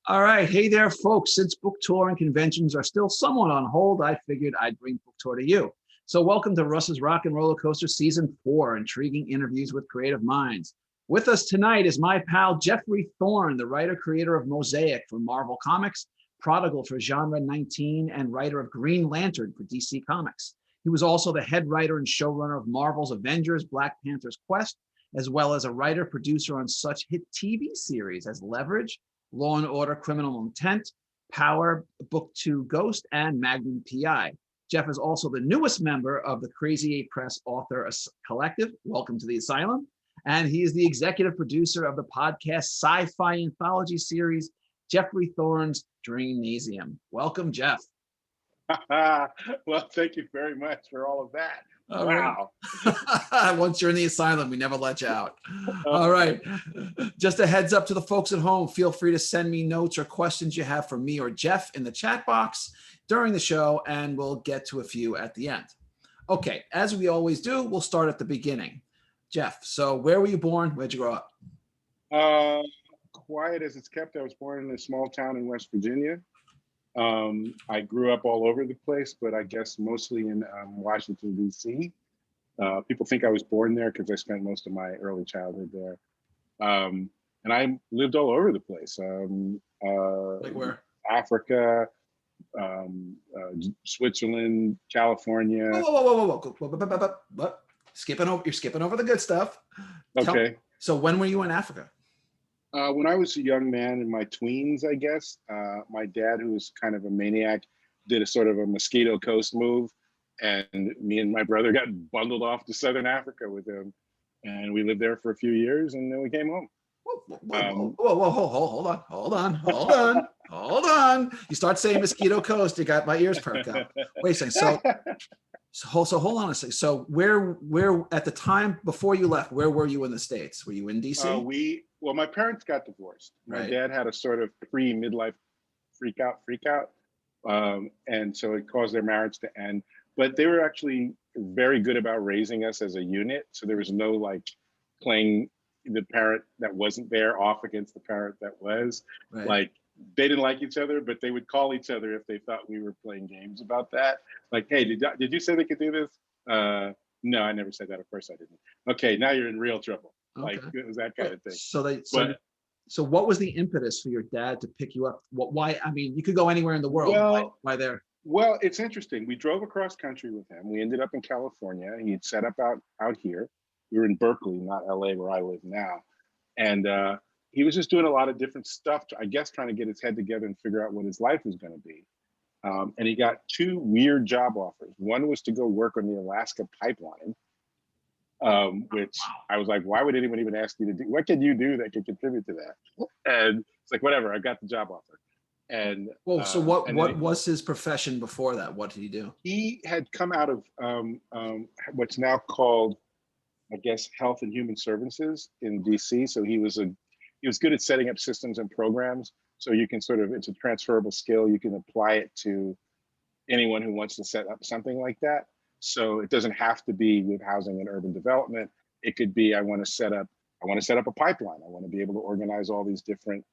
All right. Hey there, folks. Since book tour and conventions are still somewhat on hold, I figured I'd bring book tour to you. So welcome to Russ's Rockin' Rollercoaster Season 4, intriguing interviews with creative minds. With us tonight is my pal, Geoffrey Thorne, the writer-creator of Mosaic for Marvel Comics, Prodigal for Genre 19, and writer of Green Lantern for DC Comics. He was also the head writer and showrunner of Marvel's Avengers, Black Panther's Quest, as well as a writer-producer on such hit TV series as Leverage, Law and Order, Criminal Intent, Power, Book 2 Ghost, and Magnum PI. Jeff is also the newest member of the Crazy 8 Press Author Collective. Welcome to the Asylum. And he is the executive producer of the podcast sci-fi anthology series, Geoffrey Thorne's Dreamnasium. Welcome, Jeff. Well, thank you very much for all of that. Wow. Right. Once you're in the asylum, we never let you out. All right. Just a heads up to the folks at home. Feel free to send me notes or questions you have for me or Jeff in the chat box during the show, and we'll get to a few at the end. Okay. As we always do, we'll start at the beginning. Jeff, so where were you born? Where'd you grow up? Quiet as it's kept. I was born in a small town in West Virginia. I grew up all over the place, but I guess mostly in Washington, D.C. People think I was born there because I spent most of my early childhood there. And I lived all over the place. Like where? Africa, Switzerland, California. Whoa. You're skipping over the good stuff. Okay. So when were you in Africa? When I was a young man in my tweens, I guess, my dad, who was kind of a maniac, did a sort of a Mosquito Coast move. And me and my brother got bundled off to Southern Africa with him. And we lived there for a few years, and then we came home. Hold on. You start saying Mosquito Coast, you got my ears perked up. Wait a second. So hold on a second. So where at the time before you left, where were you in the States? Were you in DC? Well, my parents got divorced. My Right. dad had a sort of pre-midlife freak out. And so it caused their marriage to end. But they were actually very good about raising us as a unit. So there was no like playing the parent that wasn't there off against the parent that was. Right. Like they didn't like each other, but they would call each other if they thought we were playing games about that. Like, hey, did you say they could do this? No, I never said that. Of course I didn't. Okay, now you're in real trouble. Okay. Like it was that kind of thing. So what was the impetus for your dad to pick you up? Why? I mean, you could go anywhere in the world. Well, why there? Well, it's interesting. We drove across country with him. We ended up in California. He'd set up out here. We were in Berkeley, not LA, where I live now. And he was just doing a lot of different stuff, I guess, trying to get his head together and figure out what his life was going to be. And he got two weird job offers. One was to go work on the Alaska pipeline, which I was like, why would anyone even ask you to do? What can you do that can contribute to that? And it's like, whatever, I got the job offer. And so what was his profession before that? What did he do? He had come out of what's now called, I guess, Health and Human Services in DC. So he was good at setting up systems and programs. So you can sort of, it's a transferable skill. You can apply it to anyone who wants to set up something like that. So it doesn't have to be with housing and urban development. It could be, I want to set up a pipeline. I want to be able to organize all these different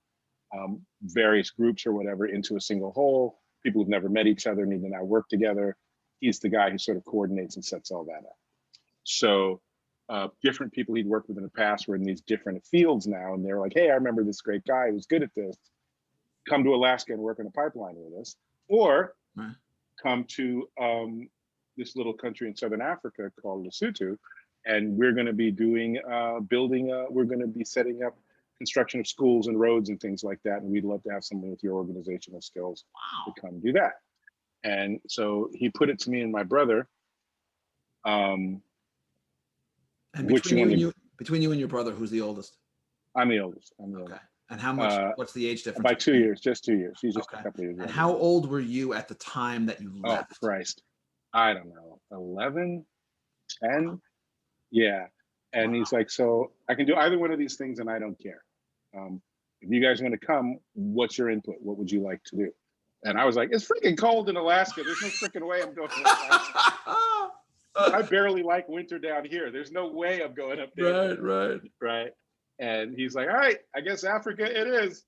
various groups or whatever into a single whole. People who've never met each other need to now work together. He's the guy who sort of coordinates and sets all that up. So different people he'd worked with in the past were in these different fields now, and they're like, hey, I remember this great guy who's good at this. Come to Alaska and work on a pipeline with us, or come to this little country in Southern Africa called Lesotho, and we're going to be doing we're going to be setting up construction of schools and roads and things like that, and we'd love to have someone with your organizational skills to come do that. And so he put it to me and my brother. And between you and your brother, who's the oldest? I'm the oldest. Okay. And how much? What's the age difference? By 2 years, just 2 years. He's just a couple of years. And how old were you at the time that you left? Oh Christ, I don't know, 11, 10, yeah. And he's like, so I can do either one of these things, and I don't care. If you guys want to come, what's your input? What would you like to do? And I was like, it's freaking cold in Alaska. There's no freaking way I'm going to Alaska. I barely like winter down here. There's no way I'm going up there. Right. And he's like, all right, I guess Africa it is.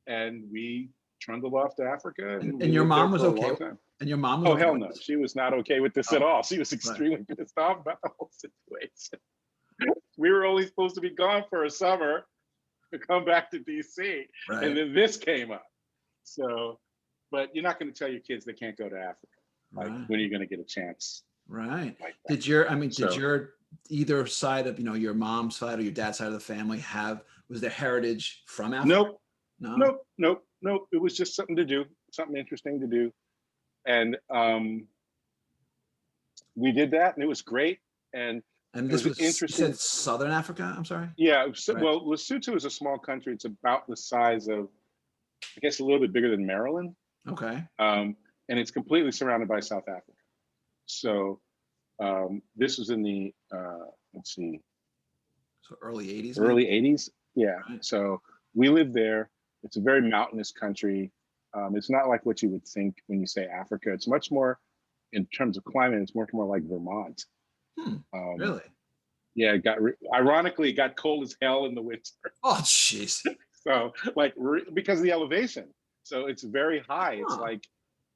and we trundled off to Africa, and we And your lived there mom was for a okay. long time. And your mom was Oh, okay hell with no. this? She was not okay with this at all. She was extremely pissed off about the whole situation. We were only supposed to be gone for a summer to come back to DC. Right. And then this came up. So, but you're not going to tell your kids they can't go to Africa. Like, Right. when are you going to get a chance? Right. Like that? Did your either side of, your mom's side or your dad's side of the family was their heritage from Africa? Nope. No. Nope. It was just something to do, something interesting to do. And we did that, and it was great. And this was interesting. You said Southern Africa? I'm sorry. Yeah. Right. Well, Lesotho is a small country. It's about the size of, I guess, a little bit bigger than Maryland. Okay. And it's completely surrounded by South Africa. So this was in the let's see. So early 80s. Early 80s. Yeah. Right. So we lived there. It's a very mountainous country. It's not like what you would think when you say Africa. It's much more, in terms of climate, it's much more like Vermont. Really? Yeah, ironically, it got cold as hell in the winter. Oh, jeez. So, like, because of the elevation. So it's very high. It's like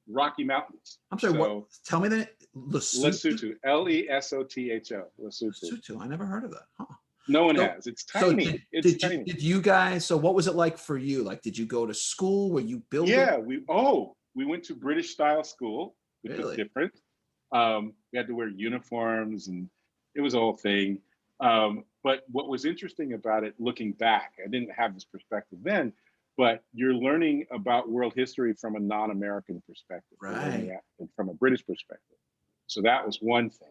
Rocky Mountains. I'm sorry, so, what? Tell me that. Lesotho. Lesotho. Lesotho. I never heard of that. Huh. No one has. It's tiny. It's tiny. Did you guys, so what was it like for you? Like, did you go to school? Were you building? Yeah, we went to British style school, which was different. We had to wear uniforms, and it was a whole thing. But what was interesting about it, looking back, I didn't have this perspective then, but you're learning about world history from a non-American perspective, right? From a British perspective. So that was one thing.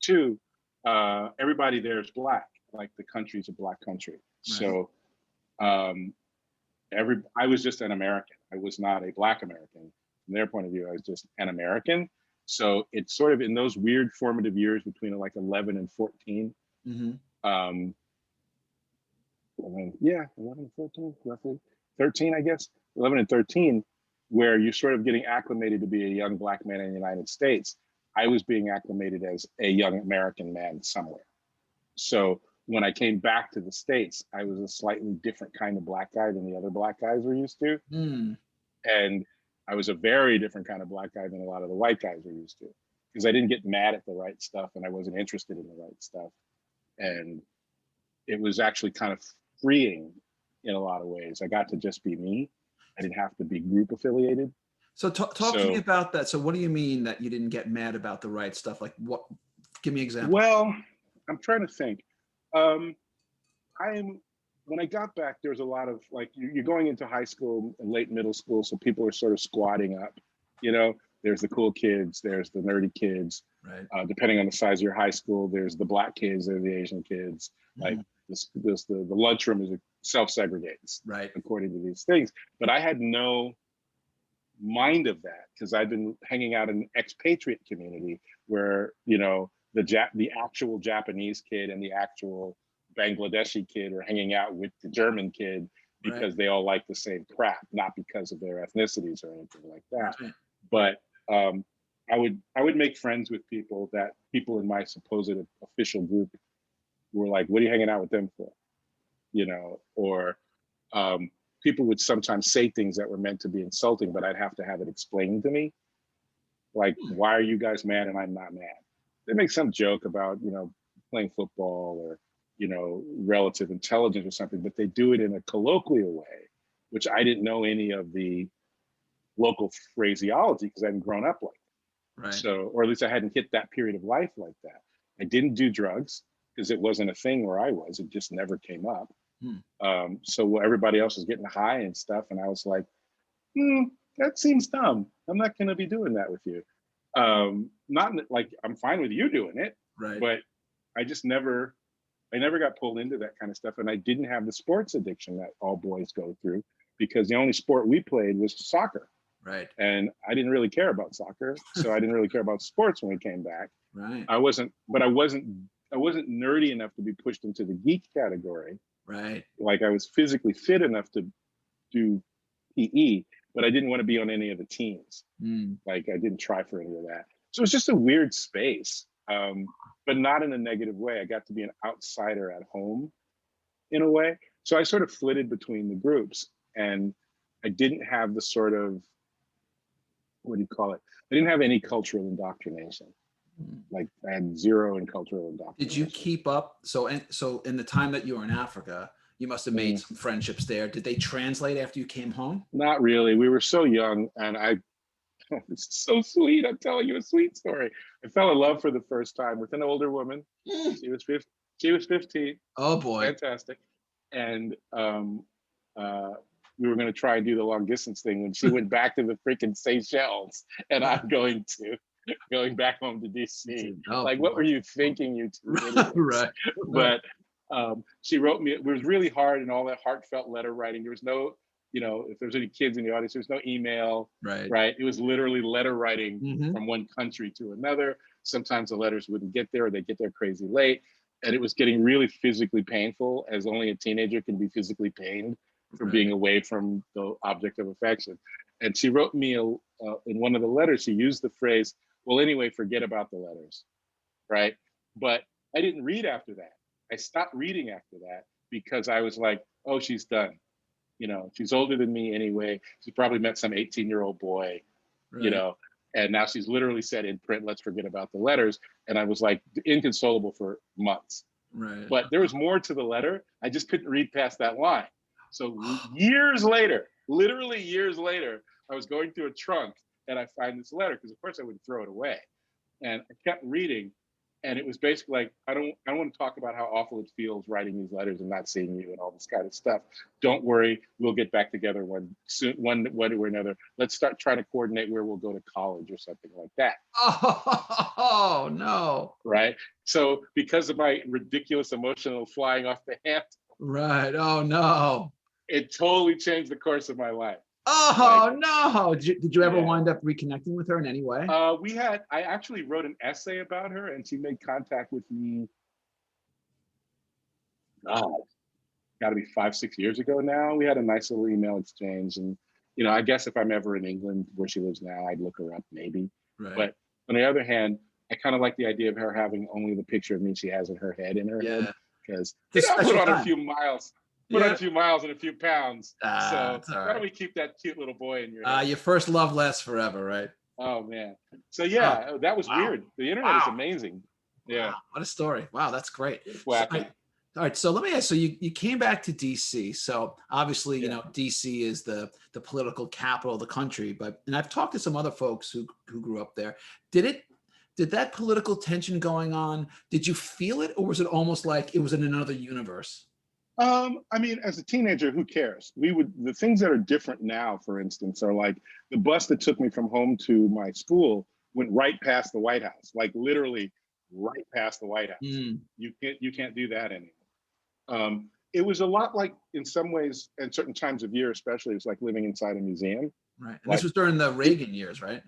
Two, everybody there is Black. Like, the country's a Black country. Right. So I was just an American. I was not a Black American. From their point of view, I was just an American. So it's sort of in those weird formative years between like 11 and 14. Mm-hmm. 11 and 14, roughly 13, I guess, 11 and 13, where you're sort of getting acclimated to be a young Black man in the United States. I was being acclimated as a young American man somewhere. So when I came back to the States, I was a slightly different kind of Black guy than the other Black guys were used to. And I was a very different kind of Black guy than a lot of the white guys were used to, because I didn't get mad at the right stuff, and I wasn't interested in the right stuff. And it was actually kind of freeing in a lot of ways. I got to just be me. I didn't have to be group affiliated. So talk to me about that. So what do you mean that you didn't get mad about the right stuff? Like, what? Give me an example. Well, I'm trying to think. When I got back, there's a lot of, like, you're going into high school and late middle school, so people are sort of squatting up. There's the cool kids, there's the nerdy kids. Right. Depending on the size of your high school, there's the Black kids, there's the Asian kids. Like, the lunchroom is self-segregates, right, according to these things. But I had no mind of that, because I've been hanging out in an expatriate community where, the actual Japanese kid and the actual Bangladeshi kid are hanging out with the German kid because they all like the same crap, not because of their ethnicities or anything like that. Right. But I would make friends with people in my supposed official group were like, what are you hanging out with them for? Or people would sometimes say things that were meant to be insulting, but I'd have to have it explained to me. Like, why are you guys mad and I'm not mad? They make some joke about, playing football or, relative intelligence or something, but they do it in a colloquial way, which I didn't know any of the local phraseology because I hadn't grown up like that. Right. So, or at least I hadn't hit that period of life like that. I didn't do drugs because it wasn't a thing where I was. It just never came up. So everybody else was getting high and stuff. And I was like, that seems dumb. I'm not going to be doing that with you. Not like I'm fine with you doing it, right? But I never got pulled into that kind of stuff. And I didn't have the sports addiction that all boys go through, because the only sport we played was soccer. Right. And I didn't really care about soccer. So I didn't really care about sports when we came back. Right. I wasn't nerdy enough to be pushed into the geek category. Right. Like, I was physically fit enough to do PE, but I didn't want to be on any of the teams. Like, I didn't try for any of that. So it's just a weird space, but not in a negative way. I got to be an outsider at home in a way. So I sort of flitted between the groups. And I didn't have the sort of, what do you call it? I didn't have any cultural indoctrination. Like I had zero in cultural indoctrination. Did you keep up? So in the time that you were in Africa, you must have made some friendships there. Did they translate after you came home? Not really. We were so young, and it's so sweet. I'm telling you a sweet story. I fell in love for the first time with an older woman. She was 15. She was 15. Oh boy. Fantastic. And we were going to try and do the long distance thing when she went back to the freaking Seychelles, and I'm going back home to DC. Oh, like, boy. what were you thinking, you two idiots? Right. But she wrote me. It was really hard, and all that heartfelt letter writing. There was no, if there's any kids in the audience, there's no email. Right. It was literally letter writing from one country to another. Sometimes the letters wouldn't get there, or they'd get there crazy late. And it was getting really physically painful, as only a teenager can be physically pained from being away from the object of affection. And she wrote me in one of the letters, she used the phrase, well, anyway, forget about the letters, right? But I didn't read after that. I stopped reading after that because I was like, oh, she's done. She's older than me anyway. She probably met some 18-year-old boy, and now she's literally said in print, let's forget about the letters. And I was like inconsolable for months. Right. But there was more to the letter. I just couldn't read past that line. So years later, literally years later, I was going through a trunk and I find this letter, because of course I wouldn't throw it away. And I kept reading, and it was basically like, I don't want to talk about how awful it feels writing these letters and not seeing you and all this kind of stuff. Don't worry, we'll get back together one way or another. Let's start trying to coordinate where we'll go to college or something like that. Oh no. Right. So because of my ridiculous emotional flying off the handle. Right. Oh no. It totally changed the course of my life. Oh no! Did you ever wind up reconnecting with her in any way? I actually wrote an essay about her, and she made contact with me. God, got to be 5-6 years ago now. We had a nice little email exchange, and I guess if I'm ever in England where she lives now, I'd look her up maybe. Right. But on the other hand, I kind of like the idea of her having only the picture of me she has in her head head, because I put on a few miles. Put on a few miles and a few pounds. So why don't we keep that cute little boy in your head? Your first love lasts forever, right? Oh man. So yeah, that was weird. The internet is amazing. Yeah. Wow, what a story. Wow, that's great. Wacky. All right, so let me ask. So you came back to DC. So obviously, DC is the political capital of the country. And I've talked to some other folks who grew up there. Did that political tension going on? Did you feel it, or was it almost like it was in another universe? I mean, as a teenager, who cares? The things that are different now, for instance, are like the bus that took me from home to my school went right past the White House, like literally right past the White House. You can't do that anymore. It was a lot like, in some ways, at certain times of year, especially, it's like living inside a museum. Right. And this was during the Reagan years, right?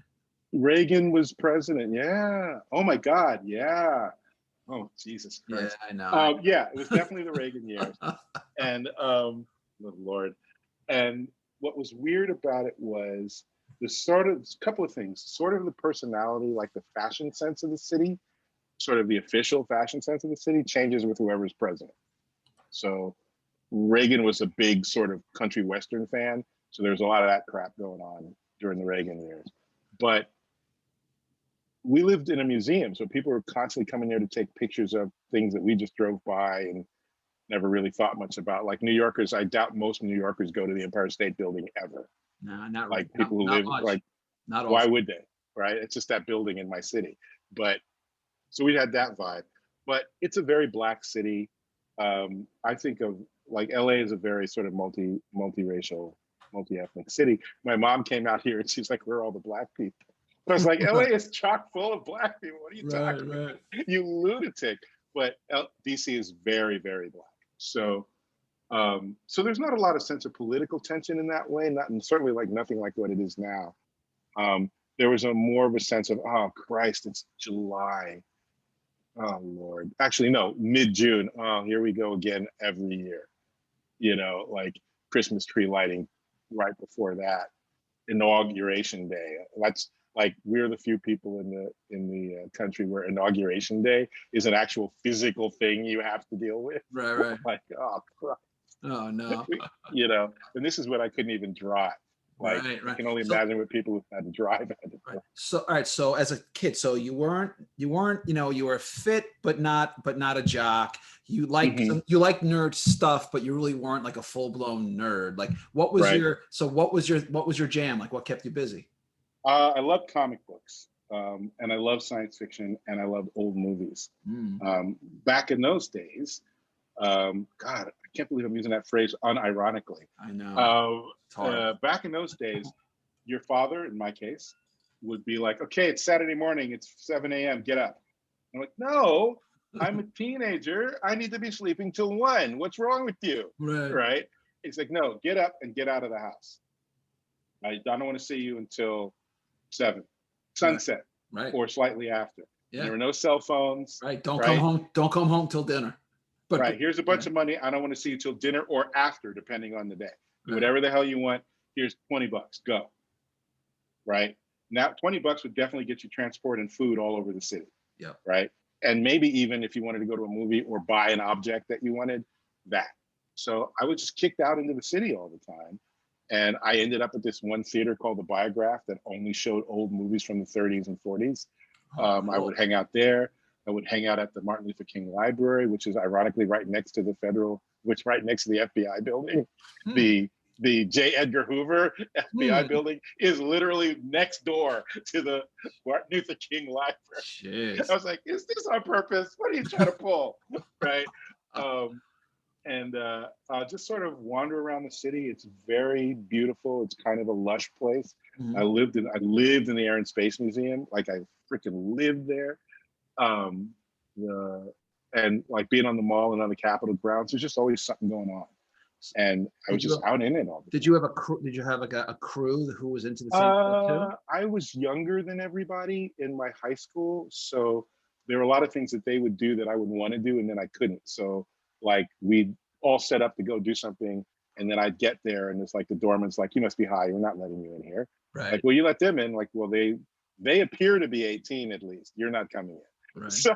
Reagan was president. Yeah. Oh my God. Yeah. Oh, Jesus Christ. Yeah, I know. Yeah, it was definitely the Reagan years. And, oh, Lord. And what was weird about it was a couple of things, sort of the personality, like the fashion sense of the city, sort of the official fashion sense of the city changes with whoever's president. So Reagan was a big sort of country Western fan. So there's a lot of that crap going on during the Reagan years. But we lived in a museum, so people were constantly coming there to take pictures of things that we just drove by and never really thought much about. Like New Yorkers, I doubt most New Yorkers go to the Empire State Building ever. No, not like people who live much. Like, not why would they? Right? It's just that building in my city. But so we had that vibe. But it's a very Black city. I think of like LA is a very sort of multiracial, multi-ethnic city. My mom came out here and she's like, "Where are all the Black people?" I was like, LA is chock full of Black people. What are you talking about? You lunatic. But DC is very, very Black. So so there's not a lot of sense of political tension in that way, certainly like nothing like what it is now. There was more of a sense of, oh Christ, it's July. Oh Lord. Actually, no, mid-June. Oh, here we go again every year. Like Christmas tree lighting right before that. Inauguration Day. That's like, we're the few people in the country where Inauguration Day is an actual physical thing you have to deal with. Right. Like, oh Christ. Oh no. And this is when I couldn't even drive. Like, Right, I right. can only So, imagine what people who had to drive had to right. do. So, all right. So, as a kid, so you weren't, you were fit, but not a jock. You like Mhm. you like nerd stuff, but you really weren't like a full blown nerd. Like, Right. what was your jam? Like, what kept you busy? I love comic books, and I love science fiction, and I love old movies. Mm, Back in those days, God, I can't believe I'm using that phrase unironically. I know. It's hard. Back in those days, your father, in my case, would be like, "Okay, it's Saturday morning. It's 7 a.m. Get up." I'm like, "No, I'm a teenager. I need to be sleeping till 1. What's wrong with you?" Right. Right? It's like, "No, get up and get out of the house. I don't want to see you until 7, Right. sunset, Right. or slightly after." And there Yeah. were no cell phones. Right. Don't come Right? home. Don't come home till dinner. But Right. Here's a bunch right. of money. I don't want to see you till dinner or after, depending on the day. Do Right. whatever the hell you want. Here's $20. Go. Right. Now, $20 would definitely get you transport and food all over the city. Yep. Right. And maybe even if you wanted to go to a movie or buy an object that you wanted, that. So I was just kicked out into the city all the time. And I ended up at this one theater called the Biograph that only showed old movies from the 30s and 40s. Oh, I cool. would hang out there. I would hang out at the Martin Luther King Library, which is ironically right next to the right next to the FBI building. Hmm. The J. Edgar Hoover FBI Hmm. building is literally next door to the Martin Luther King Library. Jeez. I was like, is this on purpose? What are you trying to pull? Right. Um, and just sort of wander around the city. It's very beautiful. It's kind of a lush place. Mhm. I lived in the Air and Space Museum. Like, I freaking lived there. Um, the and like being on the mall and on the Capitol grounds, there's just always something going on. And I was Did you just have out in it all the did time. you have a crew? Did you have like a crew who was into the same stuff too? I was younger than everybody in my high school, so there were a lot of things that they would do that I would want to do, and then I couldn't. So, like, we'd all set up to go do something, and then I'd get there, and it's like the doorman's like, "You must be high. We're not letting you in here." Like, Right. well, you let them in. Like, well, they appear to be 18 at least. You're not coming in. Right. So,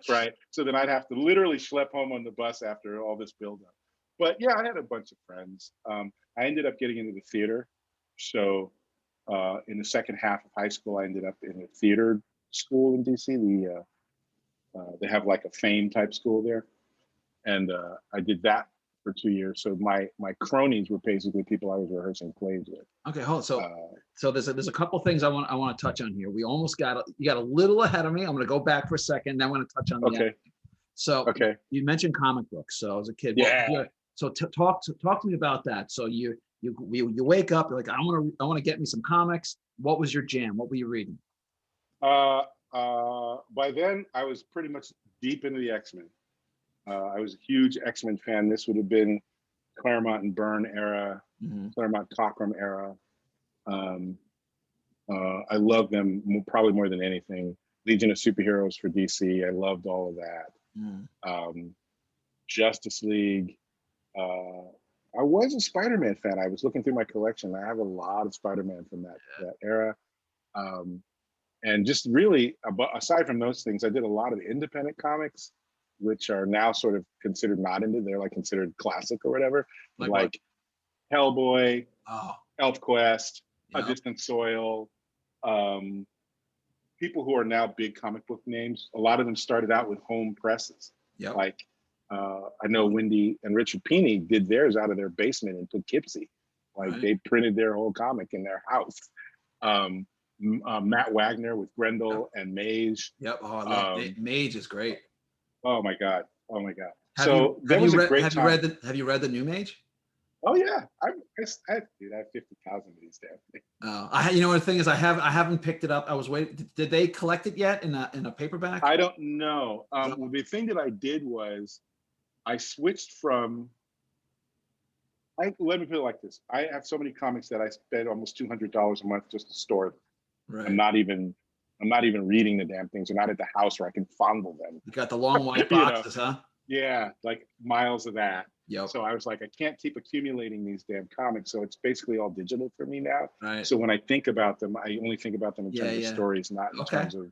right. So then I'd have to literally schlep home on the bus after all this buildup. But yeah, I had a bunch of friends. I ended up getting into the theater. So in the second half of high school, I ended up in a theater school in DC. They have like a fame type school there, and I did that for 2 years. So my cronies were basically people I was rehearsing plays with. Okay, hold on. So Uh, so there's a couple things I want to touch on here. We almost you got a little ahead of me. I'm going to go back for a second. Then I'm going to touch on the end. okay, So okay, you mentioned comic books. So as a kid, yeah. so talk to me about that. So you wake up, you're like, I want to get me some comics. What was your jam? What were you reading? By then, I was pretty much deep into the X-Men. I was a huge X-Men fan. This would have been Claremont and Byrne era, Mhm. Claremont Cockrum era. I love them probably more than anything. Legion of Superheroes for DC. I loved all of that. Mm. Justice League. I was a Spider-Man fan. I was looking through my collection. I have a lot of Spider-Man from that era. And just really, aside from those things, I did a lot of independent comics, which are now sort of considered not into. They're like considered classic or whatever, Like what? like Hellboy, Oh, ElfQuest, A yeah. Distant Soil. People who are now big comic book names. A lot of them started out with home presses. Yep. Like I know Wendy and Richard Pini did theirs out of their basement in Poughkeepsie. Like Right. they printed their whole comic in their house. Matt Wagner with Grendel and Mage. Yep. Oh, I love Um, Mage is great. oh my God. Oh my God. Have you So that was a great time. have you read the new Mage? Oh yeah. Dude, I have 50,000 of these damn things. You know what the thing is, I haven't picked it up. I was waiting. Did they collect it yet in a paperback? I don't know. The thing that I did was I switched from, let me put it like this. I have so many comics that I spend almost $200 a month just to store them. Right. I'm not even reading the damn things. They're not at the house where I can fondle them. You got the long white You know. boxes, huh? Yeah, like miles of that. Yep. So I was like, I can't keep accumulating these damn comics. So it's basically all digital for me now. Right. So when I think about them, I only think about them in terms of Yeah. stories, not in Okay. terms of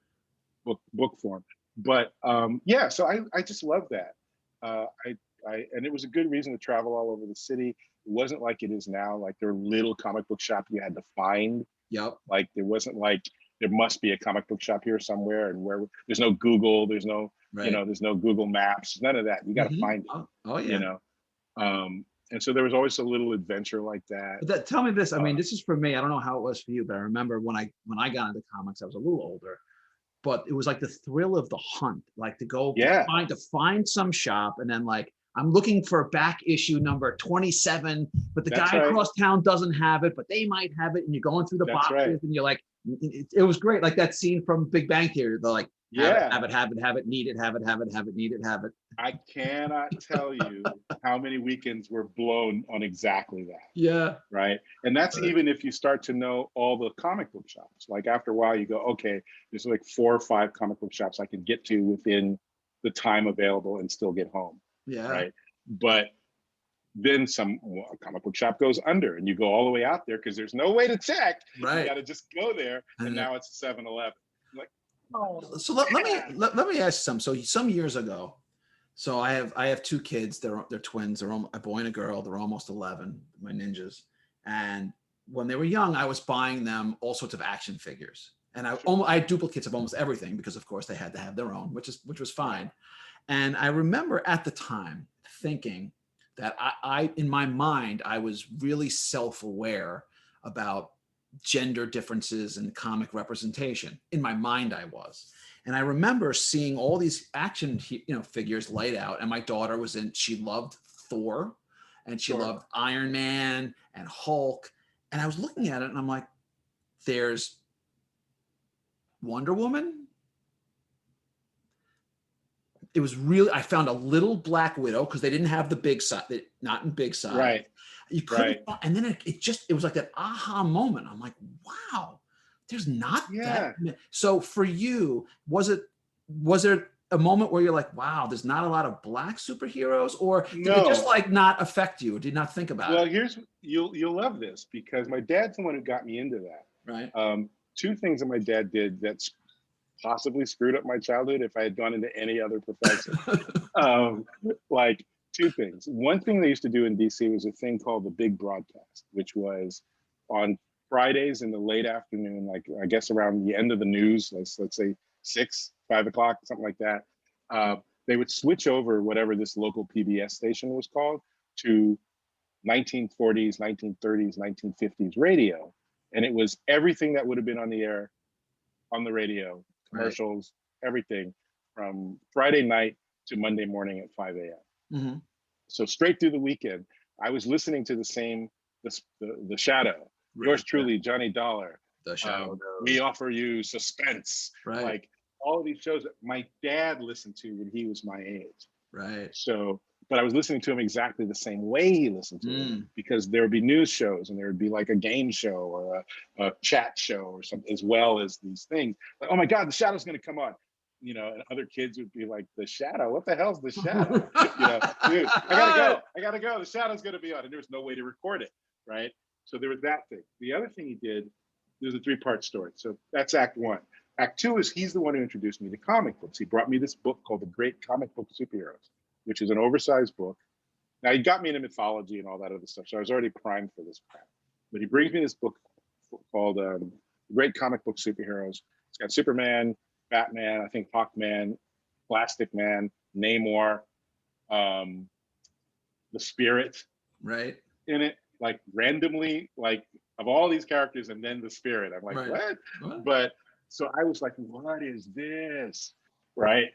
book form. But so I just love that. And it was a good reason to travel all over the city. wasn't like it is now. Like there were little comic book shops you had to find. Yep. Like there wasn't like there must be a comic book shop here somewhere, and where there's no Google, there's no Right. there's no Google Maps, none of that. You got to find it. Oh yeah. And so there was always a little adventure like that. But tell me this. I mean, this is for me. I don't know how it was for you, but I remember when I got into comics, I was a little older, but it was like the thrill of the hunt, like to go to find some shop, and then like I'm looking for back issue number 27, but the guy across town doesn't have it, but they might have it, and you're going through the boxes, and you're like, it was great, like that scene from Big Bang Theory. They're like, have it, need it, have it, need it, have it. I cannot tell you how many weekends were blown on exactly that. Yeah. Right. And that's even if you start to know all the comic book shops. Like after a while, you go, okay, there's like 4 or 5 comic book shops I can get to within the time available and still get home. Yeah. Right. But then a comic book shop goes under, and you go all the way out there because there's no way to check. Right. You got to just go there, and now it's 7-Eleven. Like, oh. So let me ask some. So some years ago, so I have 2 kids. They're twins. They're a boy and a girl. They're almost 11. My ninjas. And when they were young, I was buying them all sorts of action figures, and I had duplicates of almost everything because, of course, they had to have their own, which was fine. And I remember at the time thinking that I in my mind, I was really self-aware about gender differences in comic representation. In my mind, I was. And I remember seeing all these action figures laid out, and my daughter she loved Thor, and she loved Iron Man and Hulk. And I was looking at it, and I'm like, there's Wonder Woman. It was really, I found a little Black Widow because they didn't have the big size, not in big size. Right. You couldn't, and then it was like that aha moment. I'm like, wow, there's not that. So for you, was there a moment where you're like, wow, there's not a lot of Black superheroes, or did it just like not affect you? Or did not think about it? Well, you'll love this because my dad's the one who got me into that. Right. 2 things that my dad did that's possibly screwed up my childhood if I had gone into any other profession. Like 2 things. One thing they used to do in DC was a thing called the Big Broadcast, which was on Fridays in the late afternoon, like I guess around the end of the news, let's say 6, 5 o'clock, something like that. They would switch over whatever this local PBS station was called to 1940s, 1930s, 1950s radio. And it was everything that would have been on the air, on the radio, commercials, everything from Friday night to Monday morning at 5 a.m. Mm-hmm. So straight through the weekend, I was listening to the Shadow, yours truly, Johnny Dollar. The Shadow. We offer you suspense. Right. Like all of these shows that my dad listened to when he was my age. Right. So, but I was listening to him exactly the same way he listened to him, because there would be news shows and there would be like a game show or a chat show or something, as well as these things. Like, oh my God, the Shadow's going to come on. And other kids would be like, the Shadow? What the hell's the Shadow? Dude, I gotta go. The Shadow's going to be on. And there was no way to record it, right? So there was that thing. The other thing he did, there's a 3-part story. So that's Act 1. Act 2 is he's the one who introduced me to comic books. He brought me this book called The Great Comic Book Superheroes, which is an oversized book. Now, he got me into mythology and all that other stuff, so I was already primed for this crap. But he brings me this book called The Great Comic Book Superheroes. It's got Superman, Batman, I think Hawkman, Plastic Man, Namor, the Spirit, right, in it, like randomly, like of all these characters, and then the Spirit. I'm like, what? But so I was like, what is this, right?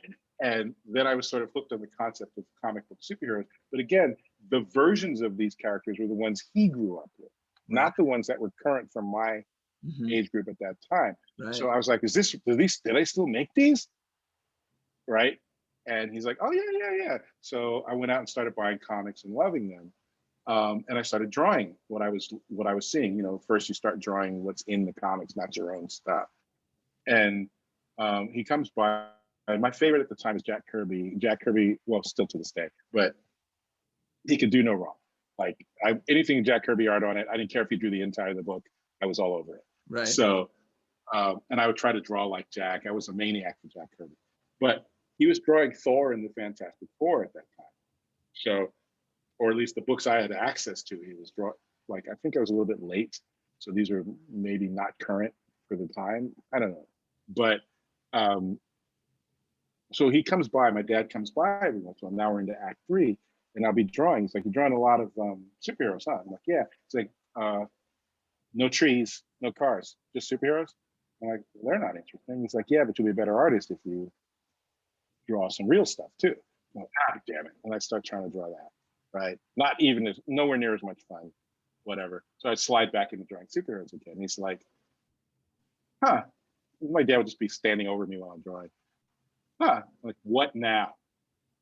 And then I was sort of hooked on the concept of comic book superheroes. But again, the versions of these characters were the ones he grew up with, not the ones that were current from my age group at that time. Right. So I was like, did I still make these? Right. And he's like, oh yeah. So I went out and started buying comics and loving them. And I started drawing what I was seeing. First you start drawing what's in the comics, not your own stuff. And he comes by. My favorite at the time is Jack Kirby. Jack Kirby, well, still to this day, but he could do no wrong. Like anything Jack Kirby art on it, I didn't care if he drew the entire of the book. I was all over it. Right. So, and I would try to draw like Jack. I was a maniac for Jack Kirby. But he was drawing Thor and the Fantastic Four at that time. So or at least the books I had access to, he was draw like, I think I was a little bit late. So these are maybe not current for the time. I don't know. But so he comes by, my dad comes by every once in a while. Now we're into Act 3, and I'll be drawing. He's like, "You're drawing a lot of superheroes, huh?" I'm like, "Yeah." It's like, "No trees, no cars, just superheroes." I'm like, "They're not interesting." He's like, "Yeah, but you'll be a better artist if you draw some real stuff too." I'm like, "Ah, damn it." And I start trying to draw that, right? Not even as, nowhere near as much fun, whatever. So I slide back into drawing superheroes again. He's like, "Huh." My dad would just be standing over me while I'm drawing. "Huh." I'm like, "What now?"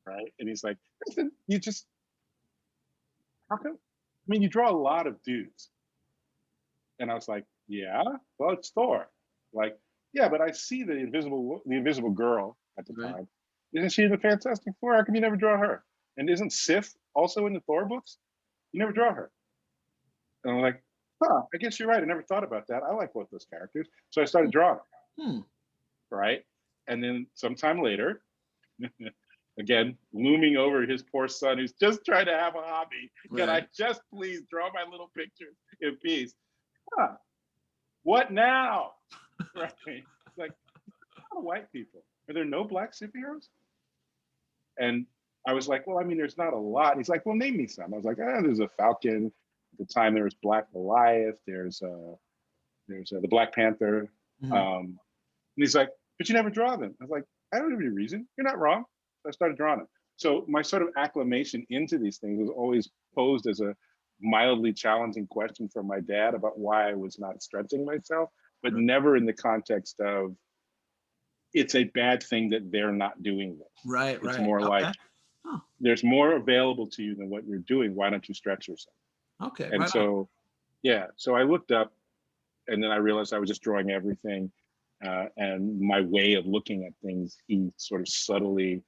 Right? And he's like, "Listen, you just, how come? I mean, you draw a lot of dudes." And I was like, "Yeah, well, it's Thor." Like, "Yeah, but I see the invisible girl at the Right. time. Isn't she the Fantastic Four? How come you never draw her? And isn't Sif also in the Thor books? You never draw her." And I'm like, "Huh, I guess you're right. I never thought about that. I like both those characters." So I started drawing, Hmm. right? And then sometime later, again, looming over his poor son who's just trying to have a hobby. Can Right. I just please draw my little pictures in peace? Huh, what now? Right? It's like, a lot of white people. Are there no black superheroes? And I was like, "Well, I mean, there's not a lot." He's like, "Well, name me some." I was like, "There's a Falcon. At the time, there was Black Goliath. There's the Black Panther." Mhm. And he's like, "But you never draw them." I was like, "I don't have any reason. You're not wrong." So I started drawing them. So my sort of acclimation into these things was always posed as a mildly challenging question from my dad about why I was not stretching myself, but Right. never in the context of it's a bad thing that they're not doing this. Right. It's Right. more like Okay. Oh, there's more available to you than what you're doing. Why don't you stretch yourself? okay. And Right on. so, yeah, so I looked up and then I realized I was just drawing everything. And my way of looking at things, he sort of subtly,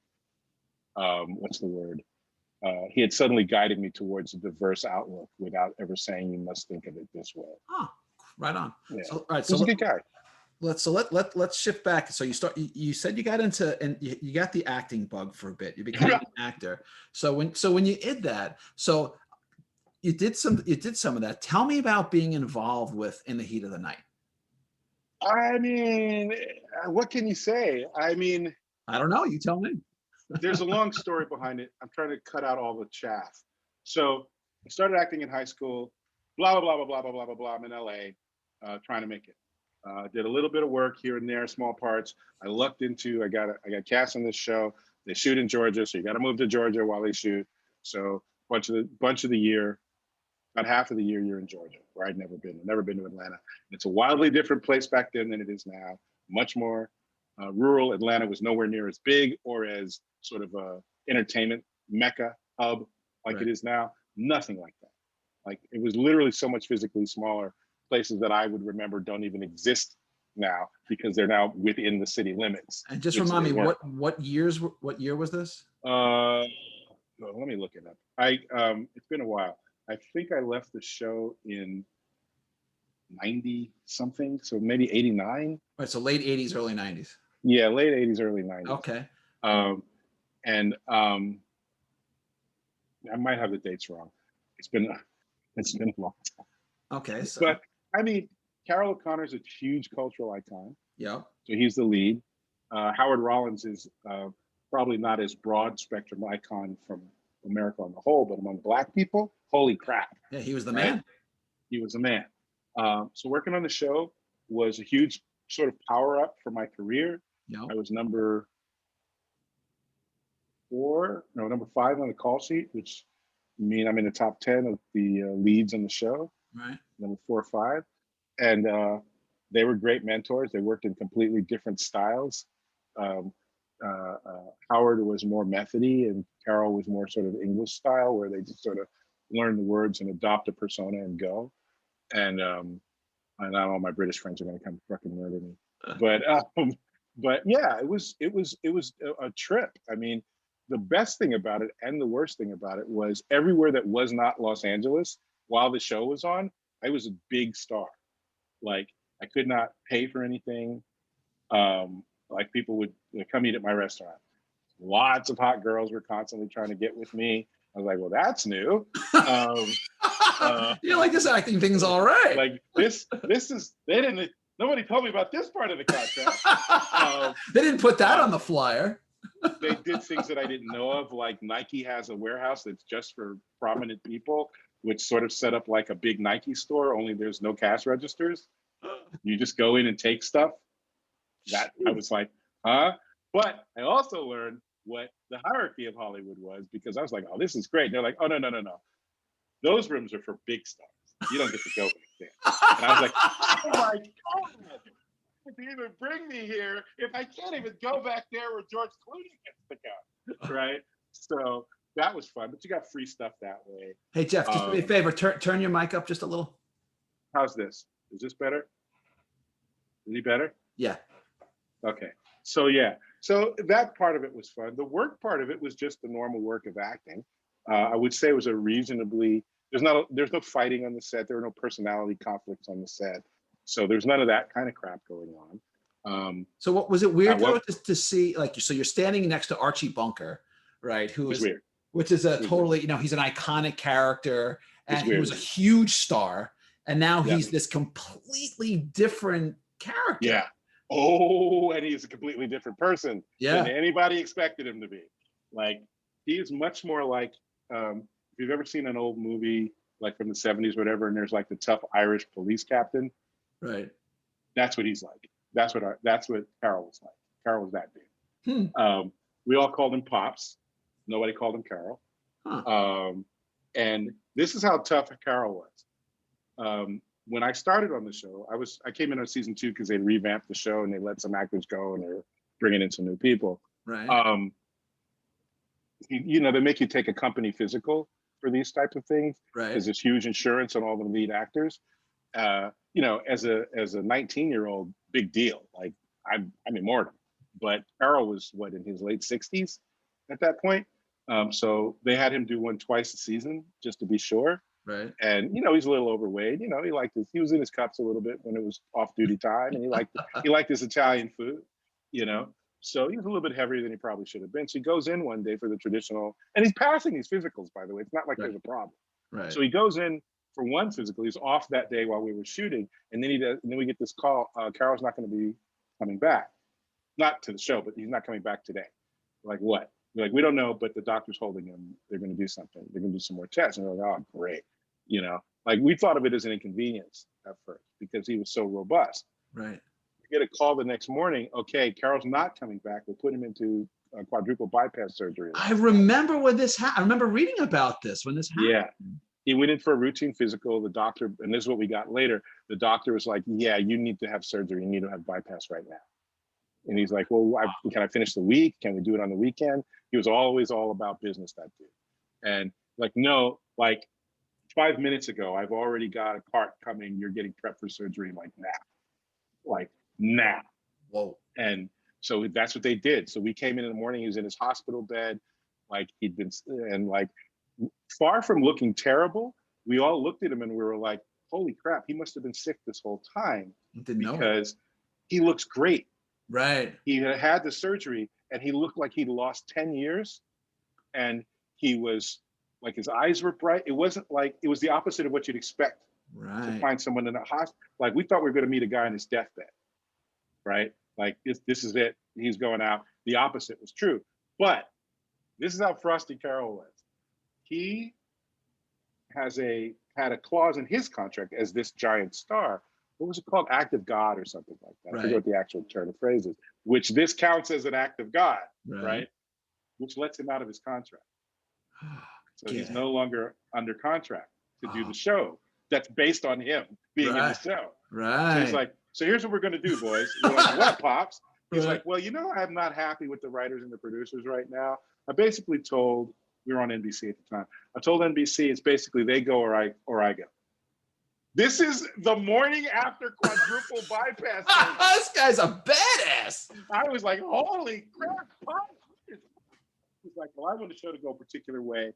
what's the word? He had suddenly guided me towards a diverse outlook without ever saying you must think of it this way. Oh, right on. Yeah, So, all right. he's a good guy. Let's shift back. So you said you got into and you got the acting bug for a bit. You became an actor. So when you did that, so you did some of that. Tell me about being involved with In the Heat of the Night. I mean, what can you say? I mean, I don't know. You tell me. there's a long story behind it. I'm trying to cut out all the chaff. So I started acting in high school, blah, blah, blah, blah, blah, blah, blah, blah. I'm in LA trying to make it. Did a little bit of work here and there, small parts. I got cast in this show. They shoot in Georgia, so you got to move to Georgia while they shoot. So bunch of the year, about half of the year, you're in Georgia, where I'd never been. I've never been to Atlanta. It's a wildly different place back then than it is now. Much more rural. Atlanta was nowhere near as big or as sort of a entertainment mecca hub like Right. it is now. Nothing like that. Like it was literally so much physically smaller. Places that I would remember don't even exist now because they're now within the city limits, And just which remind they me weren't. what year was this? Well, let me look it up. It's been a while. I think I left the show in 90 something, so maybe 89. Right. So late '80s, early '90s. Yeah, late 80s, early 90s. Okay. Um, and I might have the dates wrong. It's been it's been a long time. Okay. So But I mean, Carol O'Connor's a huge cultural icon. yeah. So he's the lead. Howard Rollins is probably not as broad spectrum icon from America on the whole, but among Black people, holy crap, Yeah. He was the right? man. He was a man. So working on the show was a huge sort of power up for my career. Yeah. I was number number 5 on the call sheet, which mean I'm in the top 10 of the leads on the show, Right. number 4 or 5. And they were great mentors. They worked in completely different styles. Um, Howard was more methody, and Carol was more sort of English style, where they just sort of learn the words and adopt a persona and go. And I know all my British friends are going to come fucking murder me, but yeah, it was a trip. I mean, the best thing about it and the worst thing about it was everywhere that was not Los Angeles while the show was on, I was a big star. Like I could not pay for anything. Like people would come eat at my restaurant. Lots of hot girls were constantly trying to get with me. I was like, well, that's new. You're like, this acting thing's all right. Like this is, nobody told me about this part of the contract. They didn't put that on the flyer. They did things that I didn't know of, like Nike has a warehouse that's just for prominent people, which sort of set up like a big Nike store, only there's no cash registers. You just go in and take stuff. That I was like, huh? But I also learned what the hierarchy of Hollywood was, because I was like, oh, this is great. And they're like, oh, no. Those rooms are for big stars. You don't get to go back there. And I was like, oh my God, to even bring me here if I can't even go back there where George Clooney gets to go, right? So that was fun, but you got free stuff that way. Hey, Jeff, just do me a favor, turn your mic up just a little. How's this? Is this better? Any better? Yeah. Okay. So yeah, so that part of it was fun. The work part of it was just the normal work of acting. I would say it was a reasonably, there's no fighting on the set. There were no personality conflicts on the set. So there's none of that kind of crap going on. So what was it weird to see, like, so you're standing next to Archie Bunker, right? Who is weird. Which is a totally, you know, he's an iconic character and he was a huge star. And now he's this completely different character. Yeah. Oh, and he's a completely different person than anybody expected him to be. Like, he is much more like, if you've ever seen an old movie, like from the 70s, whatever, and there's like the tough Irish police captain. Right. That's what he's like. That's what Carol was like. Carol was that dude. We all called him Pops. Nobody called him Carol. And this is how tough Carol was. When I started on the show, I came in on season 2 because they revamped the show and they let some actors go and they're bringing in some new people. Right. You know, they make you take a company physical for these types of things. Right. Because there's huge insurance on all the lead actors. You know, as a 19-year-old, big deal. Like, I'm immortal. But Carol was in his late 60s at that point. So they had him do one twice a season just to be sure. Right. And, you know, he's a little overweight. You know, he was in his cups a little bit when it was off-duty time, and he liked his Italian food, you know. So he was a little bit heavier than he probably should have been. So he goes in one day for the traditional, and he's passing these physicals, by the way. It's not like there's a problem. Right. So he goes in for one physical. He's off that day while we were shooting, and then we get this call. Carol's not going to be coming back, not to the show, but he's not coming back today. We're like, what? We're like, we don't know, but the doctor's holding him. They're going to do something. They're going to do some more tests. And we're like, oh, great. You know, like, we thought of it as an inconvenience at first because he was so robust. Right. We get a call the next morning. Okay, Carol's not coming back. We'll put him into quadruple bypass surgery. I remember when this happened. I remember reading about this when this happened. Yeah. He went in for a routine physical. The doctor, and this is what we got later, the doctor was like, yeah, you need to have surgery. You need to have bypass right now. And he's like, well, can I finish the week? Can we do it on the weekend? He was always all about business, that dude. And like, no, like 5 minutes ago, I've already got a part coming. You're getting prepped for surgery like now. Like now. Whoa. And so that's what they did. So we came in the morning, he was in his hospital bed. Like, he'd been, and like, far from looking terrible, we all looked at him and we were like, holy crap, he must have been sick this whole time because he looks great. Right. He had the surgery and he looked like he'd lost 10 years. And he was like, his eyes were bright. It wasn't like, it was the opposite of what you'd expect to find someone in a hospital. Like, we thought we were going to meet a guy on his deathbed, right? Like, this is it. He's going out. The opposite was true. But this is how frosty Carol was. He had a clause in his contract as this giant star. What was it called? Act of God or something like that. I forget what the actual turn of phrase is, which this counts as an act of God, right? Which lets him out of his contract. So he's no longer under contract to do the show that's based on him being in the show. Right. So he's like, so here's what we're going to do, boys. We're like, what, Pops? He's like, well, you know, I'm not happy with the writers and the producers right now. I basically told, we were on NBC at the time. I told NBC it's basically they go or I go. This is the morning after quadruple bypass. This guy's a badass. I was like, holy crap, Pop. He's like, well, I want the show to go a particular way.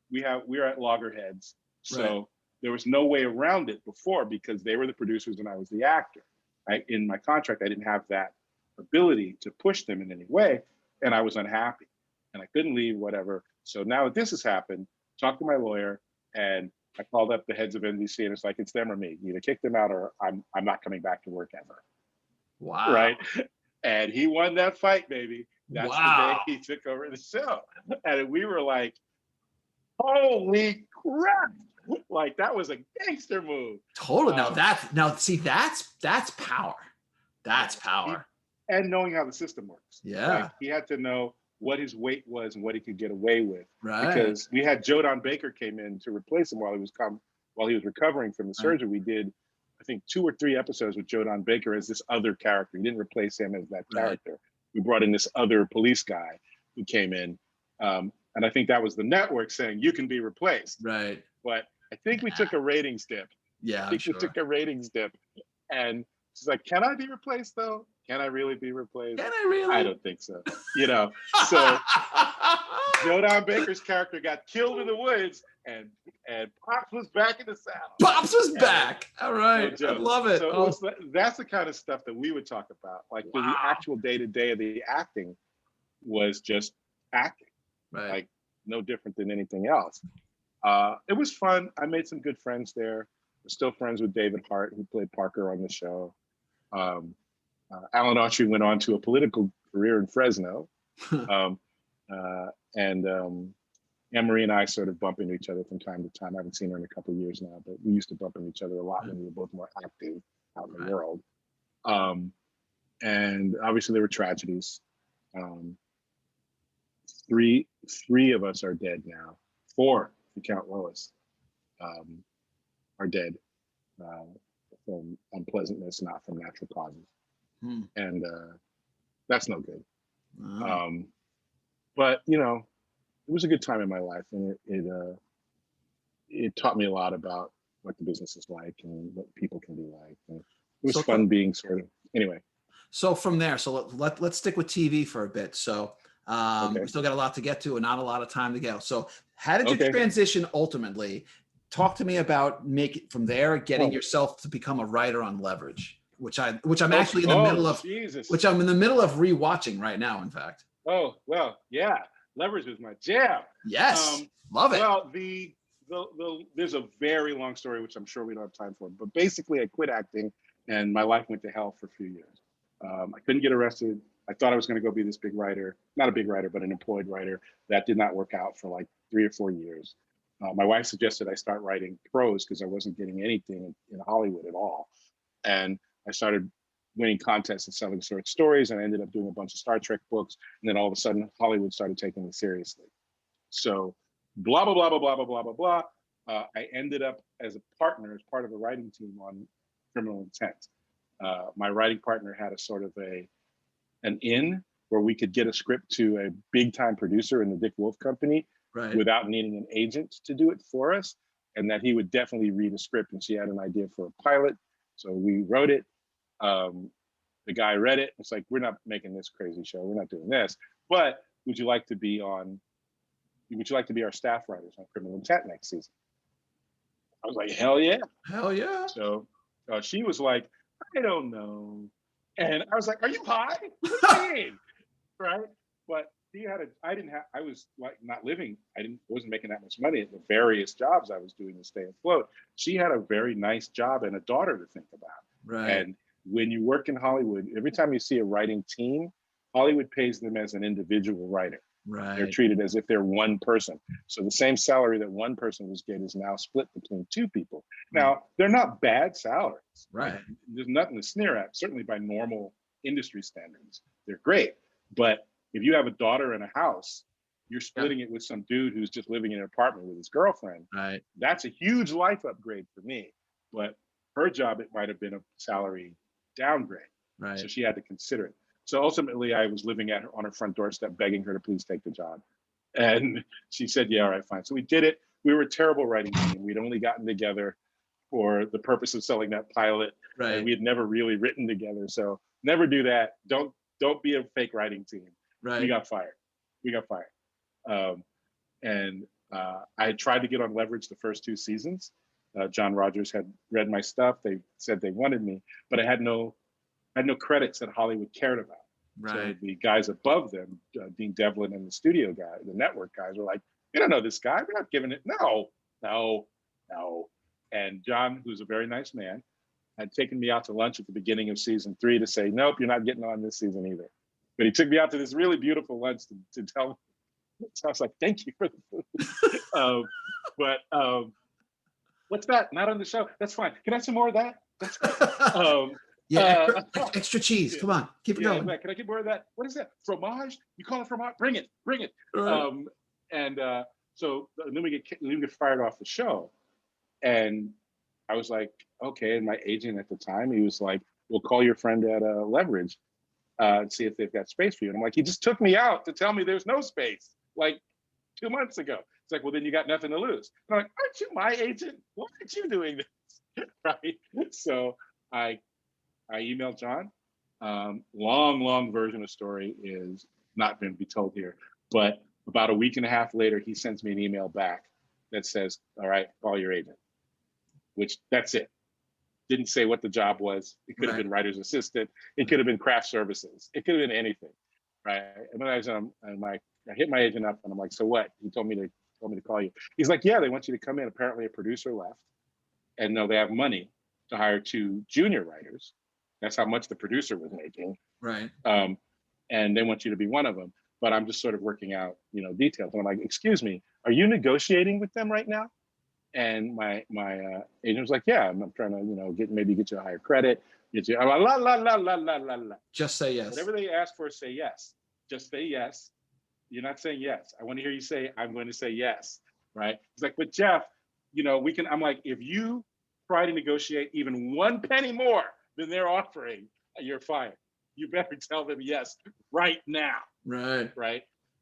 We're at loggerheads. So there was no way around it before because they were the producers and I was the actor. In my contract, I didn't have that ability to push them in any way. And I was unhappy and I couldn't leave, whatever. So now that this has happened, talked to my lawyer, and I called up the heads of NBC, and it's like, it's them or me. You either kick them out, or I'm not coming back to work ever. Wow. Right? And he won that fight, baby. That's the day Wow. he took over the show. And we were like, holy crap. Like, that was a gangster move. Totally. That's power. That's power. And knowing how the system works. Yeah. Like, he had to know what his weight was and what he could get away with. Right. Because we had Jodan Baker came in to replace him while he was recovering from the surgery. We did, I think, 2 or 3 episodes with Jodan Baker as this other character. We didn't replace him as that character. We brought in this other police guy who came in. And I think that was the network saying, you can be replaced. Right. But I think we took a ratings dip. Yeah, I think we took a ratings dip. And she's like, can I be replaced though? Can I really be replaced? Can I really? I don't think so. You know, so Jodan Baker's character got killed in the woods, and Pops was back in the saddle. Pops was back. All right. No I love it. So that's the kind of stuff that we would talk about. Like, the actual day-to-day of the acting was just acting. Right. Like, no different than anything else. It was fun. I made some good friends there. We're still friends with David Hart, who played Parker on the show. Alan Autry went on to a political career in Fresno. And Anne-Marie and I sort of bump into each other from time to time. I haven't seen her in a couple of years now, but we used to bump into each other a lot when we were both more active out in the world. And obviously there were tragedies. Three of us are dead now. 4, if you count Lois, are dead from unpleasantness, not from natural causes. And that's no good. But, you know, it was a good time in my life, and it taught me a lot about what the business is like and what people can be like. And it was fun being sort of, anyway. So from there, so let's stick with TV for a bit. So we still got a lot to get to and not a lot of time to go. So how did you transition ultimately? Talk to me about from there, getting yourself to become a writer on Leverage, which I'm actually in the middle of, which I'm in the middle of rewatching right now, in fact. Oh, well, yeah. Leverage is my jam. Yes. Love it. Well, there's a very long story, which I'm sure we don't have time for, but basically I quit acting and my life went to hell for a few years. I couldn't get arrested. I thought I was going to go be this big writer, not a big writer, but an employed writer. That did not work out for like 3 or 4 years. My wife suggested I start writing prose because I wasn't getting anything in Hollywood at all. And I started winning contests and selling short stories, and I ended up doing a bunch of Star Trek books. And then all of a sudden, Hollywood started taking me seriously. So blah, blah, blah, blah, blah, blah, blah, blah. I ended up as a partner, as part of a writing team on Criminal Intent. My writing partner had a sort of an in where we could get a script to a big time producer in the Dick Wolf Company without needing an agent to do it for us. And that he would definitely read a script, and she had an idea for a pilot. So we wrote it. The guy read it. It's like, we're not making this crazy show. We're not doing this. But would you like to be our staff writers on Criminal Intent next season? I was like, hell yeah. Hell yeah. So she was like, I don't know. And I was like, are you high? What do you mean? Right? But I was like not living, wasn't making that much money at the various jobs I was doing to stay afloat. She had a very nice job and a daughter to think about. Right. And when you work in Hollywood, every time you see a writing team, Hollywood pays them as an individual writer. Right. They're treated as if they're one person. So the same salary that one person was getting is now split between 2 people. Now, they're not bad salaries. Right. There's nothing to sneer at, certainly by normal industry standards. They're great. But if you have a daughter and a house, you're splitting it with some dude who's just living in an apartment with his girlfriend. Right. That's a huge life upgrade for me. But her job, it might have been a salary downgrade. Right. So she had to consider it. So ultimately, I was living on her front doorstep, begging her to please take the job. And she said, yeah, all right, fine. So we did it. We were a terrible writing team. We'd only gotten together for the purpose of selling that pilot. Right. And we had never really written together. So never do that. Don't be a fake writing team. Right. We got fired. I had tried to get on Leverage the first 2 seasons. John Rogers had read my stuff. They said they wanted me, but I had no credits that Hollywood cared about. Right. So the guys above them, Dean Devlin and the studio guy, the network guys, were like, you don't know this guy. We're not giving it. No, no, no. And John, who's a very nice man, had taken me out to lunch at the beginning of season 3 to say, nope, you're not getting on this season either. But he took me out to this really beautiful lunch to tell me. So I was like, thank you for the food. What's that? Not on the show. That's fine. Can I have some more of that? That's great. Yeah, extra cheese. Come on, keep it going. Like, can I get more of that? What is that? Fromage? You call it fromage? Bring it, bring it. Right. So then we get fired off the show, and I was like, okay. And my agent at the time, he was like, "We'll call your friend at Leverage, and see if they've got space for you." And I'm like, he just took me out to tell me there's no space, like 2 months ago. It's like, well, then you got nothing to lose. And I'm like, aren't you my agent? Why aren't you doing this? Right. So I emailed John. Long version of story is not going to be told here. But about a week and a half later, he sends me an email back that says, all right, call your agent, which that's it. Didn't say what the job was. It could have been writer's assistant. It could have been craft services. It could have been anything, right? And then I hit my agent up and I'm like, so what? He told me to call you. He's like, yeah, they want you to come in. Apparently a producer left. And no, they have money to hire 2 junior writers. That's how much the producer was making. Right. And they want you to be one of them. But I'm just sort of working out, details. And I'm like, excuse me, are you negotiating with them right now? And my agent was like, yeah, I'm trying to, maybe get you a higher credit. Get you, I'm like, la. Just say yes. Whatever they ask for, say yes. Just say yes. You're not saying yes. I want to hear you say, I'm going to say yes, right? He's like, but Jeff, I'm like, if you try to negotiate even 1 penny more than they're offering, you're fired. You better tell them yes right now. Right.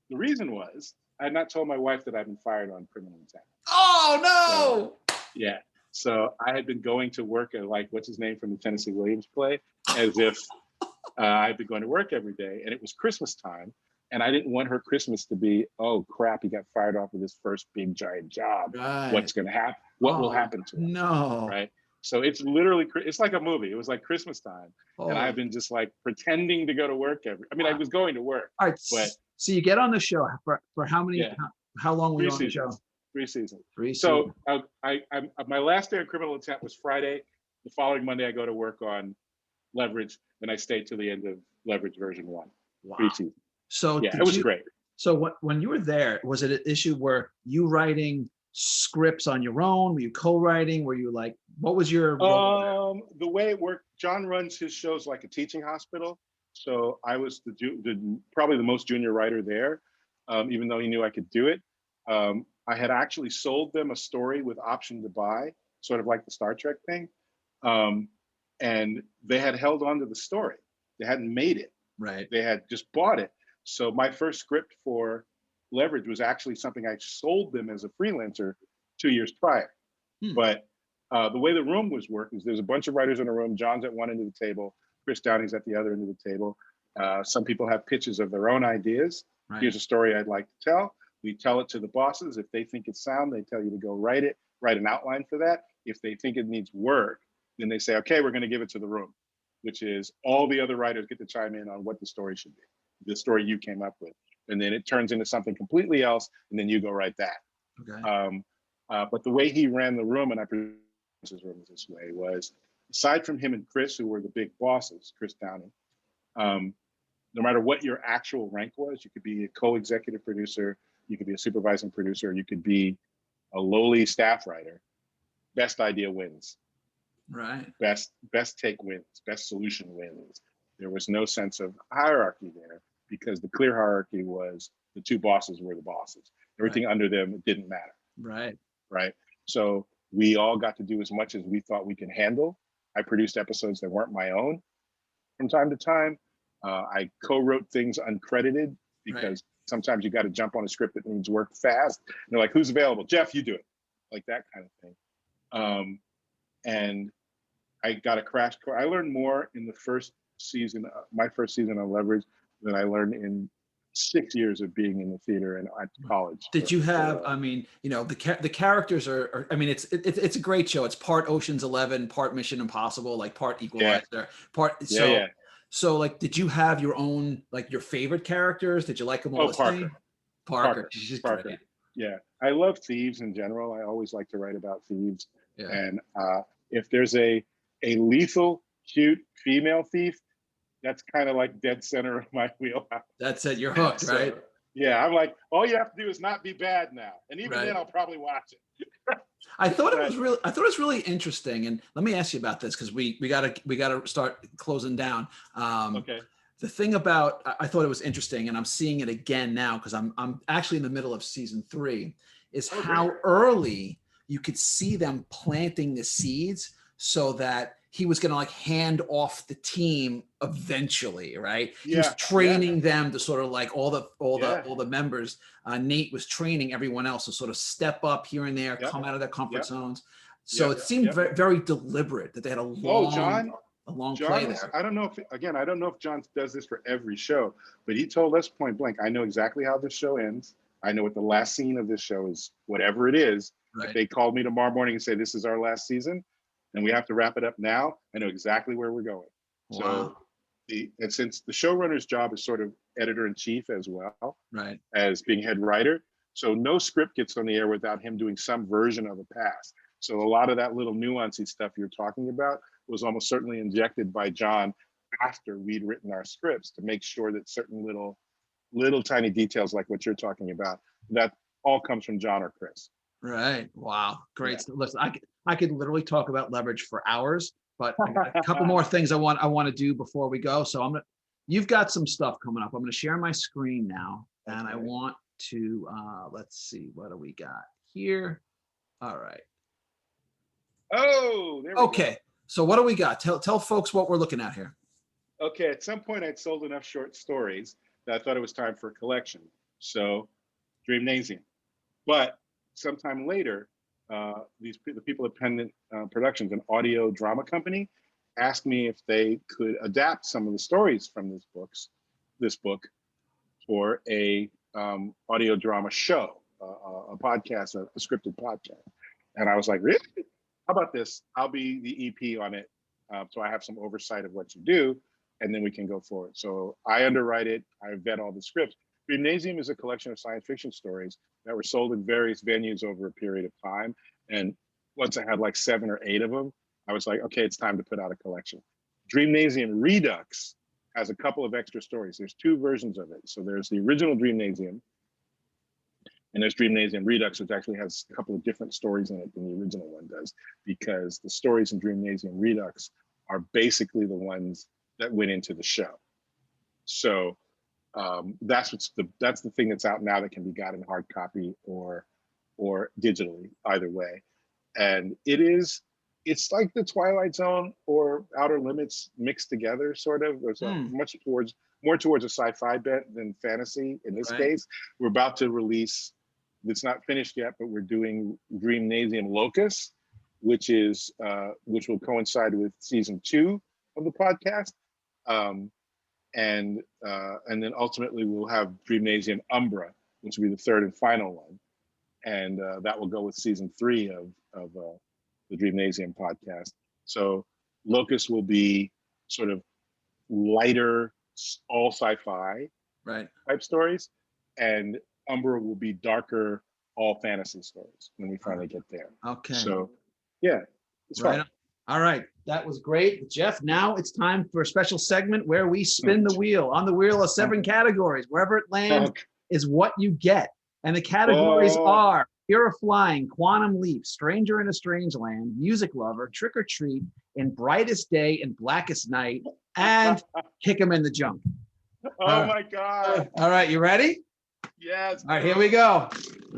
The reason was I had not told my wife that I'd been fired on criminal intent. Oh no! So, yeah. So I had been going to work at what's his name from the Tennessee Williams play, as if I'd been going to work every day, and it was Christmas time, and I didn't want her Christmas to be, oh crap, he got fired off of his first big giant job. Right. What's going to happen? What will happen to him? No. Right. So it's like a movie. It was like Christmas time. And I've been just pretending to go to work I was going to work. All right. But so you get on the show for how many, how long were you on the show? 3 seasons. So my last day of criminal intent was Friday. The following Monday, I go to work on Leverage, and I stayed till the end of Leverage version 1. Wow. 3 seasons. So yeah, it was great. So when you were there, was it an issue where you writing scripts on your own? Were you co-writing? Were you what was your role? The way it worked, John runs his shows like a teaching hospital. So I was probably the most junior writer there, even though he knew I could do it. I had actually sold them a story with option to buy, sort of like the Star Trek thing. And they had held on to the story. They hadn't made it. Right. They had just bought it. So my first script for Leverage was actually something I sold them as a freelancer 2 years prior. But the way the room was working is there's a bunch of writers in a room. John's at one end of the table. Chris Downey's at the other end of the table. Some people have pitches of their own ideas. Right. Here's a story I'd like to tell. We tell it to the bosses. If they think it's sound, they tell you to go write it, write an outline for that. If they think it needs work, then they say, okay, we're going to give it to the room, which is all the other writers get to chime in on what the story should be, the story you came up with. And then it turns into something completely else, and then you go write that. Okay. But the way he ran the room, and I produced his room this way, was aside from him and Chris, who were the big bosses, Chris Downey, no matter what your actual rank was, you could be a co-executive producer, you could be a supervising producer, you could be a lowly staff writer. Best idea wins. Right. Best take wins. Best solution wins. There was no sense of hierarchy there because the clear hierarchy was the 2 bosses were the bosses. Everything under them didn't matter. Right. Right. So we all got to do as much as we thought we could handle. I produced episodes that weren't my own from time to time. I co-wrote things uncredited because sometimes you got to jump on a script that needs work fast. And they're like, who's available? Jeff, you do it. Like that kind of thing. And I got a crash course. I learned more in the first season, my first season on Leverage, than I learned in 6 years of being in the theater and at college. Did you have, the characters are it's a great show. It's part Ocean's 11, part Mission Impossible, part Equalizer, So did you have your own, your favorite characters? Did you like them all the same? Parker. She's great. Yeah, I love thieves in general. I always like to write about thieves. Yeah. And if there's a lethal, cute female thief, that's kind of like dead center of my wheelhouse. That's it. You're hooked, So right? yeah, I'm like, all you have to do is not be bad now, and even Right. then, I'll probably watch it. I thought it But was really, I thought it was really interesting. And let me ask you about this because we gotta start closing down. okay, The thing about I thought it was interesting, and I'm seeing it again now because I'm actually in the middle of season 3, is oh how great, early you could see them planting the seeds so that he was going to like hand off the team eventually, right? He was yeah, yeah, training them to sort of like yeah, all the members. Nate was training everyone else to sort of step up here and there, yep, come out of their comfort yep, zones. So yep, it seemed yep. very, very deliberate that they had Oh, John, a long play John was, there. I don't know if, again, I don't know if John does this for every show, but he told us point blank, I know exactly how this show ends. I know what the last scene of this show is, whatever it is. If Right. they called me tomorrow morning and say, this is our last season and we have to wrap it up now, I know exactly where we're going. So Wow. and since the showrunner's job is sort of editor in chief as well Right. as being head writer, so no script gets on the air without him doing some version of a pass. So a lot of that little nuancy stuff you're talking about was almost certainly injected by John after we'd written our scripts to make sure that certain little tiny details like what you're talking about, that all comes from John or Chris. Right. Wow. Yeah. Great. Listen, I could literally talk about leverage for hours, but I got a couple more things I want to do before we go. So you've got some stuff coming up. I'm gonna share my screen now, and I Okay. want to let's see, what do we got here? All right. Oh, there we go. Okay. So what do we got? Tell folks what we're looking at here. Okay, at some point I'd sold enough short stories that I thought it was time for a collection. So Dreamnasium. But sometime later, the people at Pendant Productions, an audio drama company, asked me if they could adapt some of the stories from this book, for a audio drama show, a podcast, a scripted podcast. And I was like, really? How about this? I'll be the EP on it, so I have some oversight of what you do, and then we can go forward. So I underwrite it. I vet all the scripts. Dreamnasium is a collection of science fiction stories that were sold in various venues over a period of time. And once I had like 7 or 8 of them, I was like, okay, it's time to put out a collection. Dreamnasium Redux has a couple of extra stories. There's 2 versions of it. So there's the original Dreamnasium, and there's Dreamnasium Redux, which actually has a couple of different stories in it than the original one does, because the stories in Dreamnasium Redux are basically the ones that went into the show. So that's the thing that's out now that can be got in hard copy or digitally, either way. And it's like the Twilight Zone or Outer Limits mixed together, sort of. There's a more towards a sci-fi bent than fantasy. In this case, we're about to release. It's not finished yet, but we're doing Dreamnasium Locus, which will coincide with season 2 of the podcast. And then ultimately we'll have Dreamnasium Umbra, which will be the 3rd and final one, and that will go with season 3 of the Dreamnasium podcast. So Locus will be sort of lighter, all sci-fi type stories, and Umbra will be darker, all fantasy stories when we finally get there. Okay. So yeah, it's fun. All right, that was great, Jeff. Now it's time for a special segment where we spin the wheel. On the wheel of 7 categories. Wherever it lands is what you get. And the categories are Fear of Flying, Quantum Leap, Stranger in a Strange Land, Music Lover, Trick or Treat, In Brightest Day and Blackest Night, and Kick 'em in the Junk. Oh my God. All right, you ready? Yes. All right, here we go.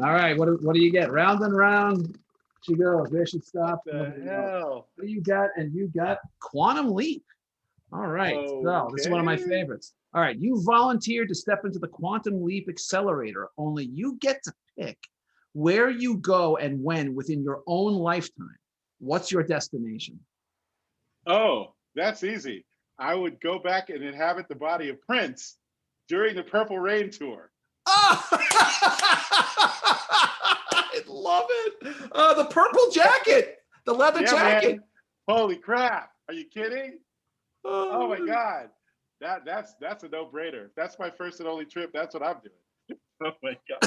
All right, what do you get? Round and round she goes. There she stops. What the hell? What do you got? And you got Quantum Leap. All right, so this is one of my favorites. All right, you volunteered to step into the Quantum Leap Accelerator. Only you get to pick where you go and when within your own lifetime. What's your destination? Oh, that's easy. I would go back and inhabit the body of Prince during the Purple Rain tour. Oh! I love it. The purple jacket, the leather jacket. Man. Holy crap. Are you kidding? Oh my God. That's a no-brainer. That's my first and only trip. That's what I'm doing. Oh my God.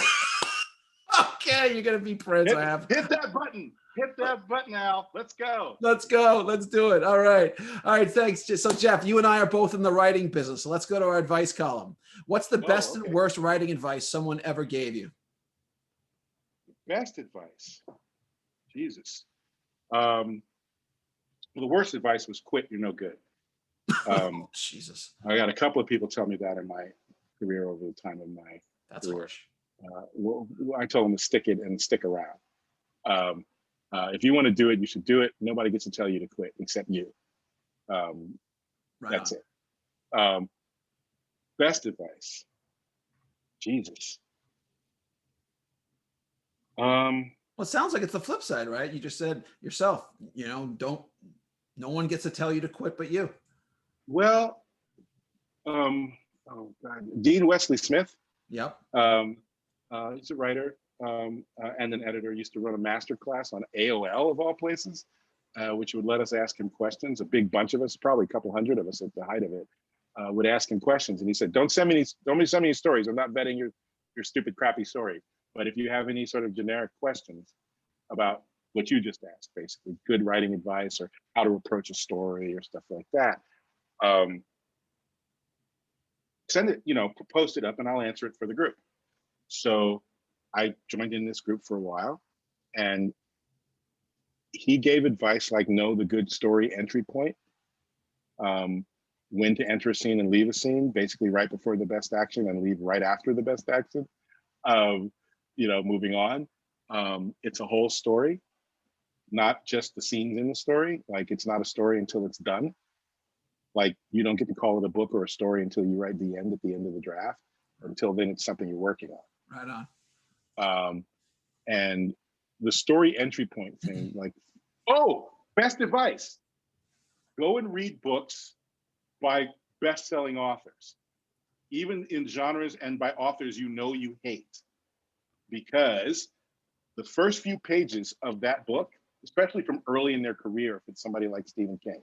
Okay, you're gonna be Prince. Hit that button. Hit that button, Al. Let's go. Let's go. Let's do it. All right. All right. Thanks. So, Jeff, you and I are both in the writing business. So let's go to our advice column. What's the best and worst writing advice someone ever gave you? Best advice. Jesus. Well, the worst advice was quit. You're no good. Jesus. I got a couple of people tell me that in my career over the time of my career. Harsh. Well, I told them to stick it and stick around. If you want to do it, you should do it. Nobody gets to tell you to quit except you. That's it. Best advice. Jesus. Well, it sounds like it's the flip side, right? You just said yourself, no one gets to tell you to quit but you. Well, Dean Wesley Smith. Yep. He's a writer and an editor. Used to run a master class on AOL of all places, which would let us ask him questions. A big bunch of us, probably a couple hundred of us at the height of it, would ask him questions. And he said, don't send me any stories. I'm not vetting your stupid, crappy story. But if you have any sort of generic questions about what you just asked, basically good writing advice or how to approach a story or stuff like that, send it, post it up and I'll answer it for the group. So I joined in this group for a while, and he gave advice like know the good story entry point, when to enter a scene and leave a scene, basically right before the best action and leave right after the best action. Moving on. It's a whole story, not just the scenes in the story. Like it's not a story until it's done. Like you don't get to call it a book or a story until you write the end at the end of the draft. Until then, it's something you're working on. Right on. And the story entry point thing, like, best advice. Go and read books by best-selling authors, even in genres and by authors you hate. Because the first few pages of that book, especially from early in their career, if it's somebody like Stephen King,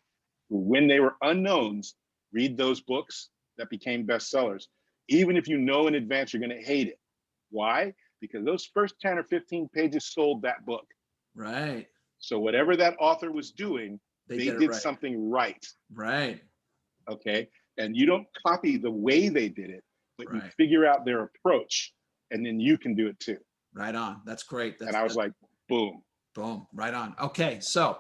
when they were unknowns, read those books that became bestsellers. Even if you know in advance you're going to hate it. Why? Because those first 10 or 15 pages sold that book. Right. So whatever that author was doing, they did something right. Right. Okay. And you don't copy the way they did it, but you figure out their approach, and then you can do it too. Right on. That's great. And I was like, boom. Boom. Right on. Okay. So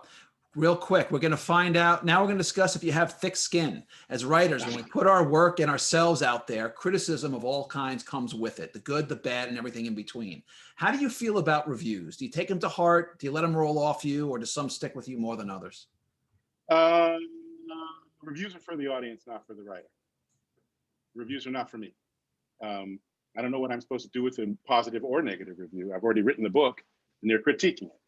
real quick, we're going to find out. Now we're going to discuss if you have thick skin. As writers, when we put our work and ourselves out there, criticism of all kinds comes with it, the good, the bad, and everything in between. How do you feel about reviews? Do you take them to heart? Do you let them roll off you, or do some stick with you more than others? Reviews are for the audience, not for the writer. Reviews are not for me. I don't know what I'm supposed to do with a positive or negative review. I've already written the book, and they're critiquing it.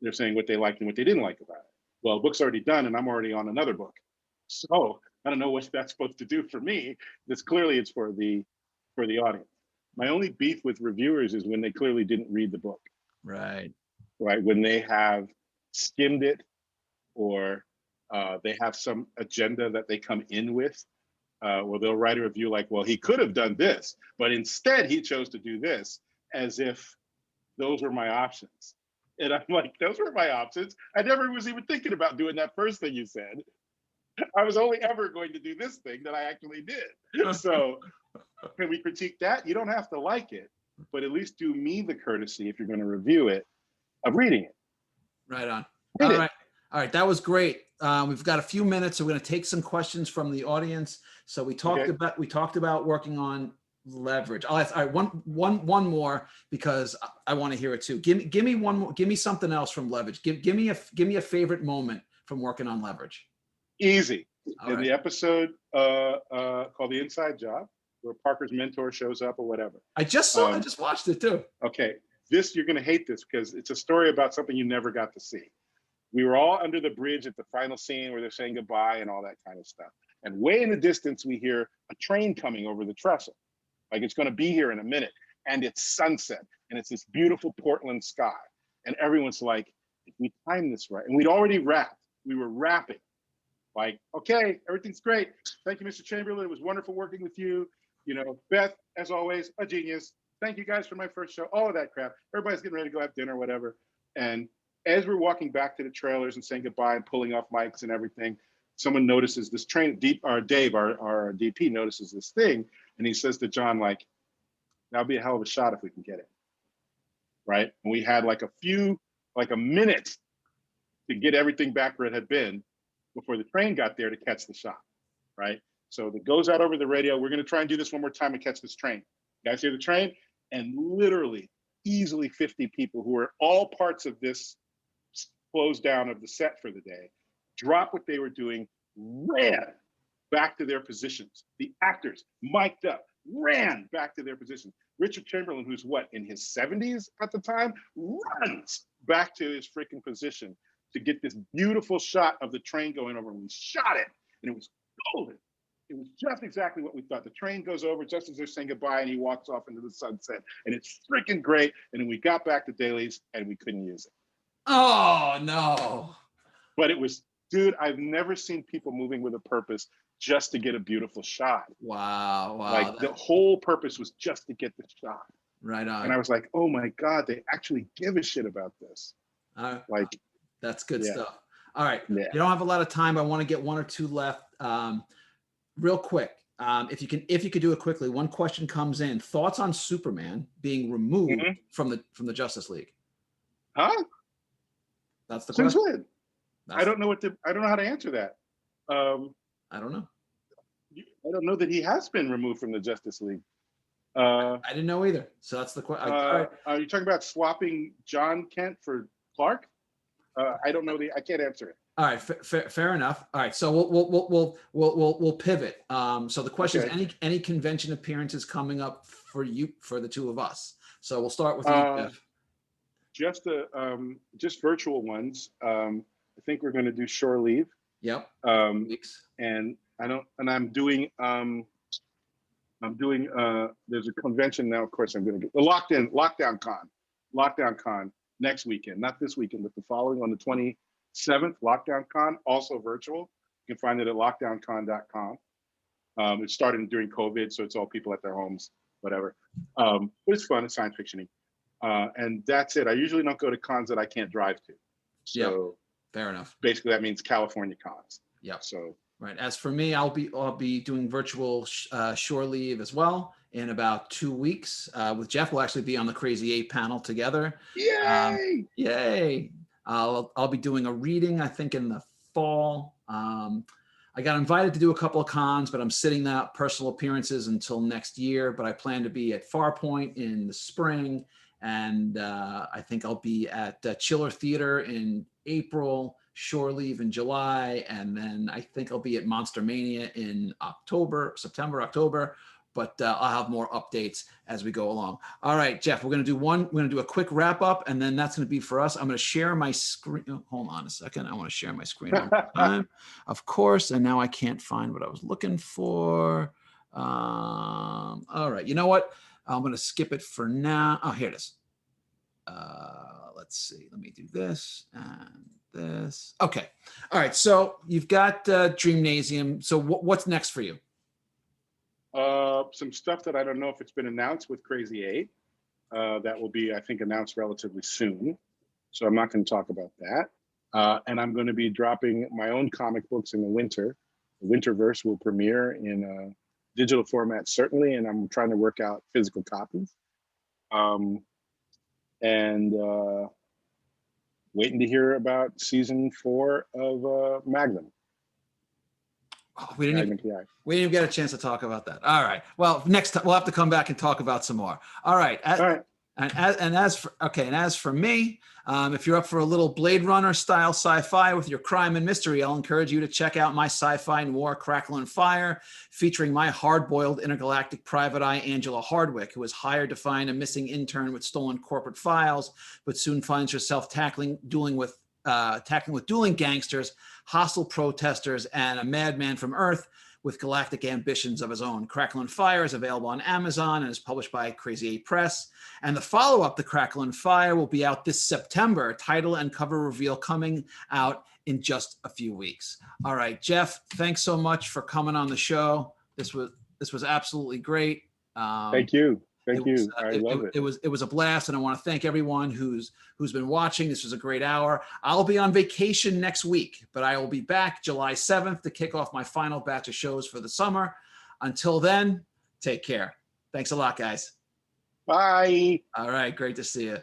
They're saying what they liked and what they didn't like about it. Well, the book's already done and I'm already on another book. So I don't know what that's supposed to do for me. It's for the audience. My only beef with reviewers is when they clearly didn't read the book. Right. When they have skimmed it, or they have some agenda that they come in with, or they'll write a review like, well, he could have done this, but instead he chose to do this, as if those were my options. And I'm like, those were my options. I never was even thinking about doing that first thing you said. I was only ever going to do this thing that I actually did. So can we critique that? You don't have to like it, but at least do me the courtesy, if you're going to review it, of reading it. Right on. All right. That was great. We've got a few minutes, so we're going to take some questions from the audience. So we talked about working on leverage. I'll ask, all right, one more, because I want to hear it too. Give me one more. Give me something else from leverage. Give me a favorite moment from working on leverage. Easy. The episode called The Inside Job, where Parker's mentor shows up or whatever. I just watched it too. Okay, you're going to hate this because it's a story about something you never got to see. We were all under the bridge at the final scene where they're saying goodbye and all that kind of stuff. And way in the distance, we hear a train coming over the trestle. Like it's going to be here in a minute. And it's sunset. And it's this beautiful Portland sky. And everyone's like, if we time this right. And we'd already wrapped. We were wrapping. Like, okay, everything's great. Thank you, Mr. Chamberlain. It was wonderful working with you. Beth, as always, a genius. thank you guys for my first show, all of that crap. Everybody's getting ready to go have dinner, whatever. And as we're walking back to the trailers and saying goodbye and pulling off mics and everything, someone notices this train, Dave, our DP notices this thing, and he says to John, like, that'll be a hell of a shot if we can get it, right? And we had like a minute to get everything back where it had been before the train got there to catch the shot, right? So it goes out over the radio, we're gonna try and do this one more time and catch this train. You guys hear the train? And literally, easily 50 people who are all parts of this close down of the set for the day, dropped what they were doing, ran back to their positions. The actors, mic'd up, ran back to their positions. Richard Chamberlain, who's what, in his 70s at the time, runs back to his freaking position to get this beautiful shot of the train going over. And we shot it, and it was golden. It was just exactly what we thought. The train goes over just as they're saying goodbye, and he walks off into the sunset, and it's freaking great. And then we got back to dailies, and we couldn't use it. Oh, no. But it was, dude, I've never seen people moving with a purpose just to get a beautiful shot. Wow. Like the whole purpose was just to get the shot. Right on. And I was like, oh my God, they actually give a shit about this. Like, that's good stuff. All right. You don't have a lot of time. I want to get one or two left. Real quick. If you could do it quickly, one question comes in. Thoughts on Superman being removed from the Justice League? Huh? That's the question. Since when? I don't know how to answer that. I don't know. I don't know that he has been removed from the Justice League. I didn't know either. So that's the question. Are you talking about swapping John Kent for Clark? I don't know. I can't answer it. All right, fair enough. All right, so we'll pivot. So the question is, any convention appearances coming up for the two of us? So we'll start with you, Jeff. Just virtual ones. I think we're going to do Shore Leave. Yep. And I'm doing. There's a convention now. Of course, I'm going to get the Lockdown Con next weekend, not this weekend, but the following on the 27th. Lockdown Con, also virtual. You can find it at lockdowncon.com. It started during COVID, so it's all people at their homes, whatever. But it's fun. It's science fiction-y. And that's it. I usually don't go to cons that I can't drive to. So fair enough. Basically, that means California cons. Yeah. So right. As for me, I'll be doing virtual Shore Leave as well in about 2 weeks. With Jeff, we'll actually be on the Crazy 8 panel together. Yay! Yay! I'll be doing a reading, I think, in the fall. I got invited to do a couple of cons, but I'm sitting out personal appearances until next year. But I plan to be at Farpoint in the spring, and I think I'll be at Chiller Theater in April, Shore Leave in July, and then I think I'll be at Monster Mania in September, October. But I'll have more updates as we go along. All right, Jeff, we're going to do a quick wrap up, and then that's going to be for us. I'm going to share my screen. Oh, hold on a second. I want to share my screen one more time, of course. And now I can't find what I was looking for. All right. You know what? I'm going to skip it for now. Oh, here it is. Let's see. Let me do this and this. Okay. All right. So you've got Dreamnasium. So what's next for you? Some stuff that I don't know if it's been announced with Crazy 8. That will be, I think, announced relatively soon. So I'm not going to talk about that. And I'm going to be dropping my own comic books in the winter. The Winterverse will premiere in a digital format, certainly, and I'm trying to work out physical copies. Waiting to hear about season 4 of Magnum. Oh, we didn't even get a chance to talk about that. All right. Well, next time we'll have to come back and talk about some more. All right. And as for me, if you're up for a little Blade Runner style sci-fi with your crime and mystery, I'll encourage you to check out my sci-fi noir Crackle and Fire, featuring my hard-boiled intergalactic private eye Angela Hardwick, who was hired to find a missing intern with stolen corporate files, but soon finds herself tackling with dueling gangsters, hostile protesters, and a madman from Earth with galactic ambitions of his own. Crackle and Fire is available on Amazon and is published by Crazy 8 Press. And the follow-up to Crackle and Fire will be out this September. Title and cover reveal coming out in just a few weeks. All right, Jeff, thanks so much for coming on the show. This was absolutely great. Thank you. Thank you. I love it. It was a blast, and I want to thank everyone who's been watching. This was a great hour. I'll be on vacation next week, but I will be back July 7th to kick off my final batch of shows for the summer. Until then, take care. Thanks a lot, guys. Bye. All right, great to see you.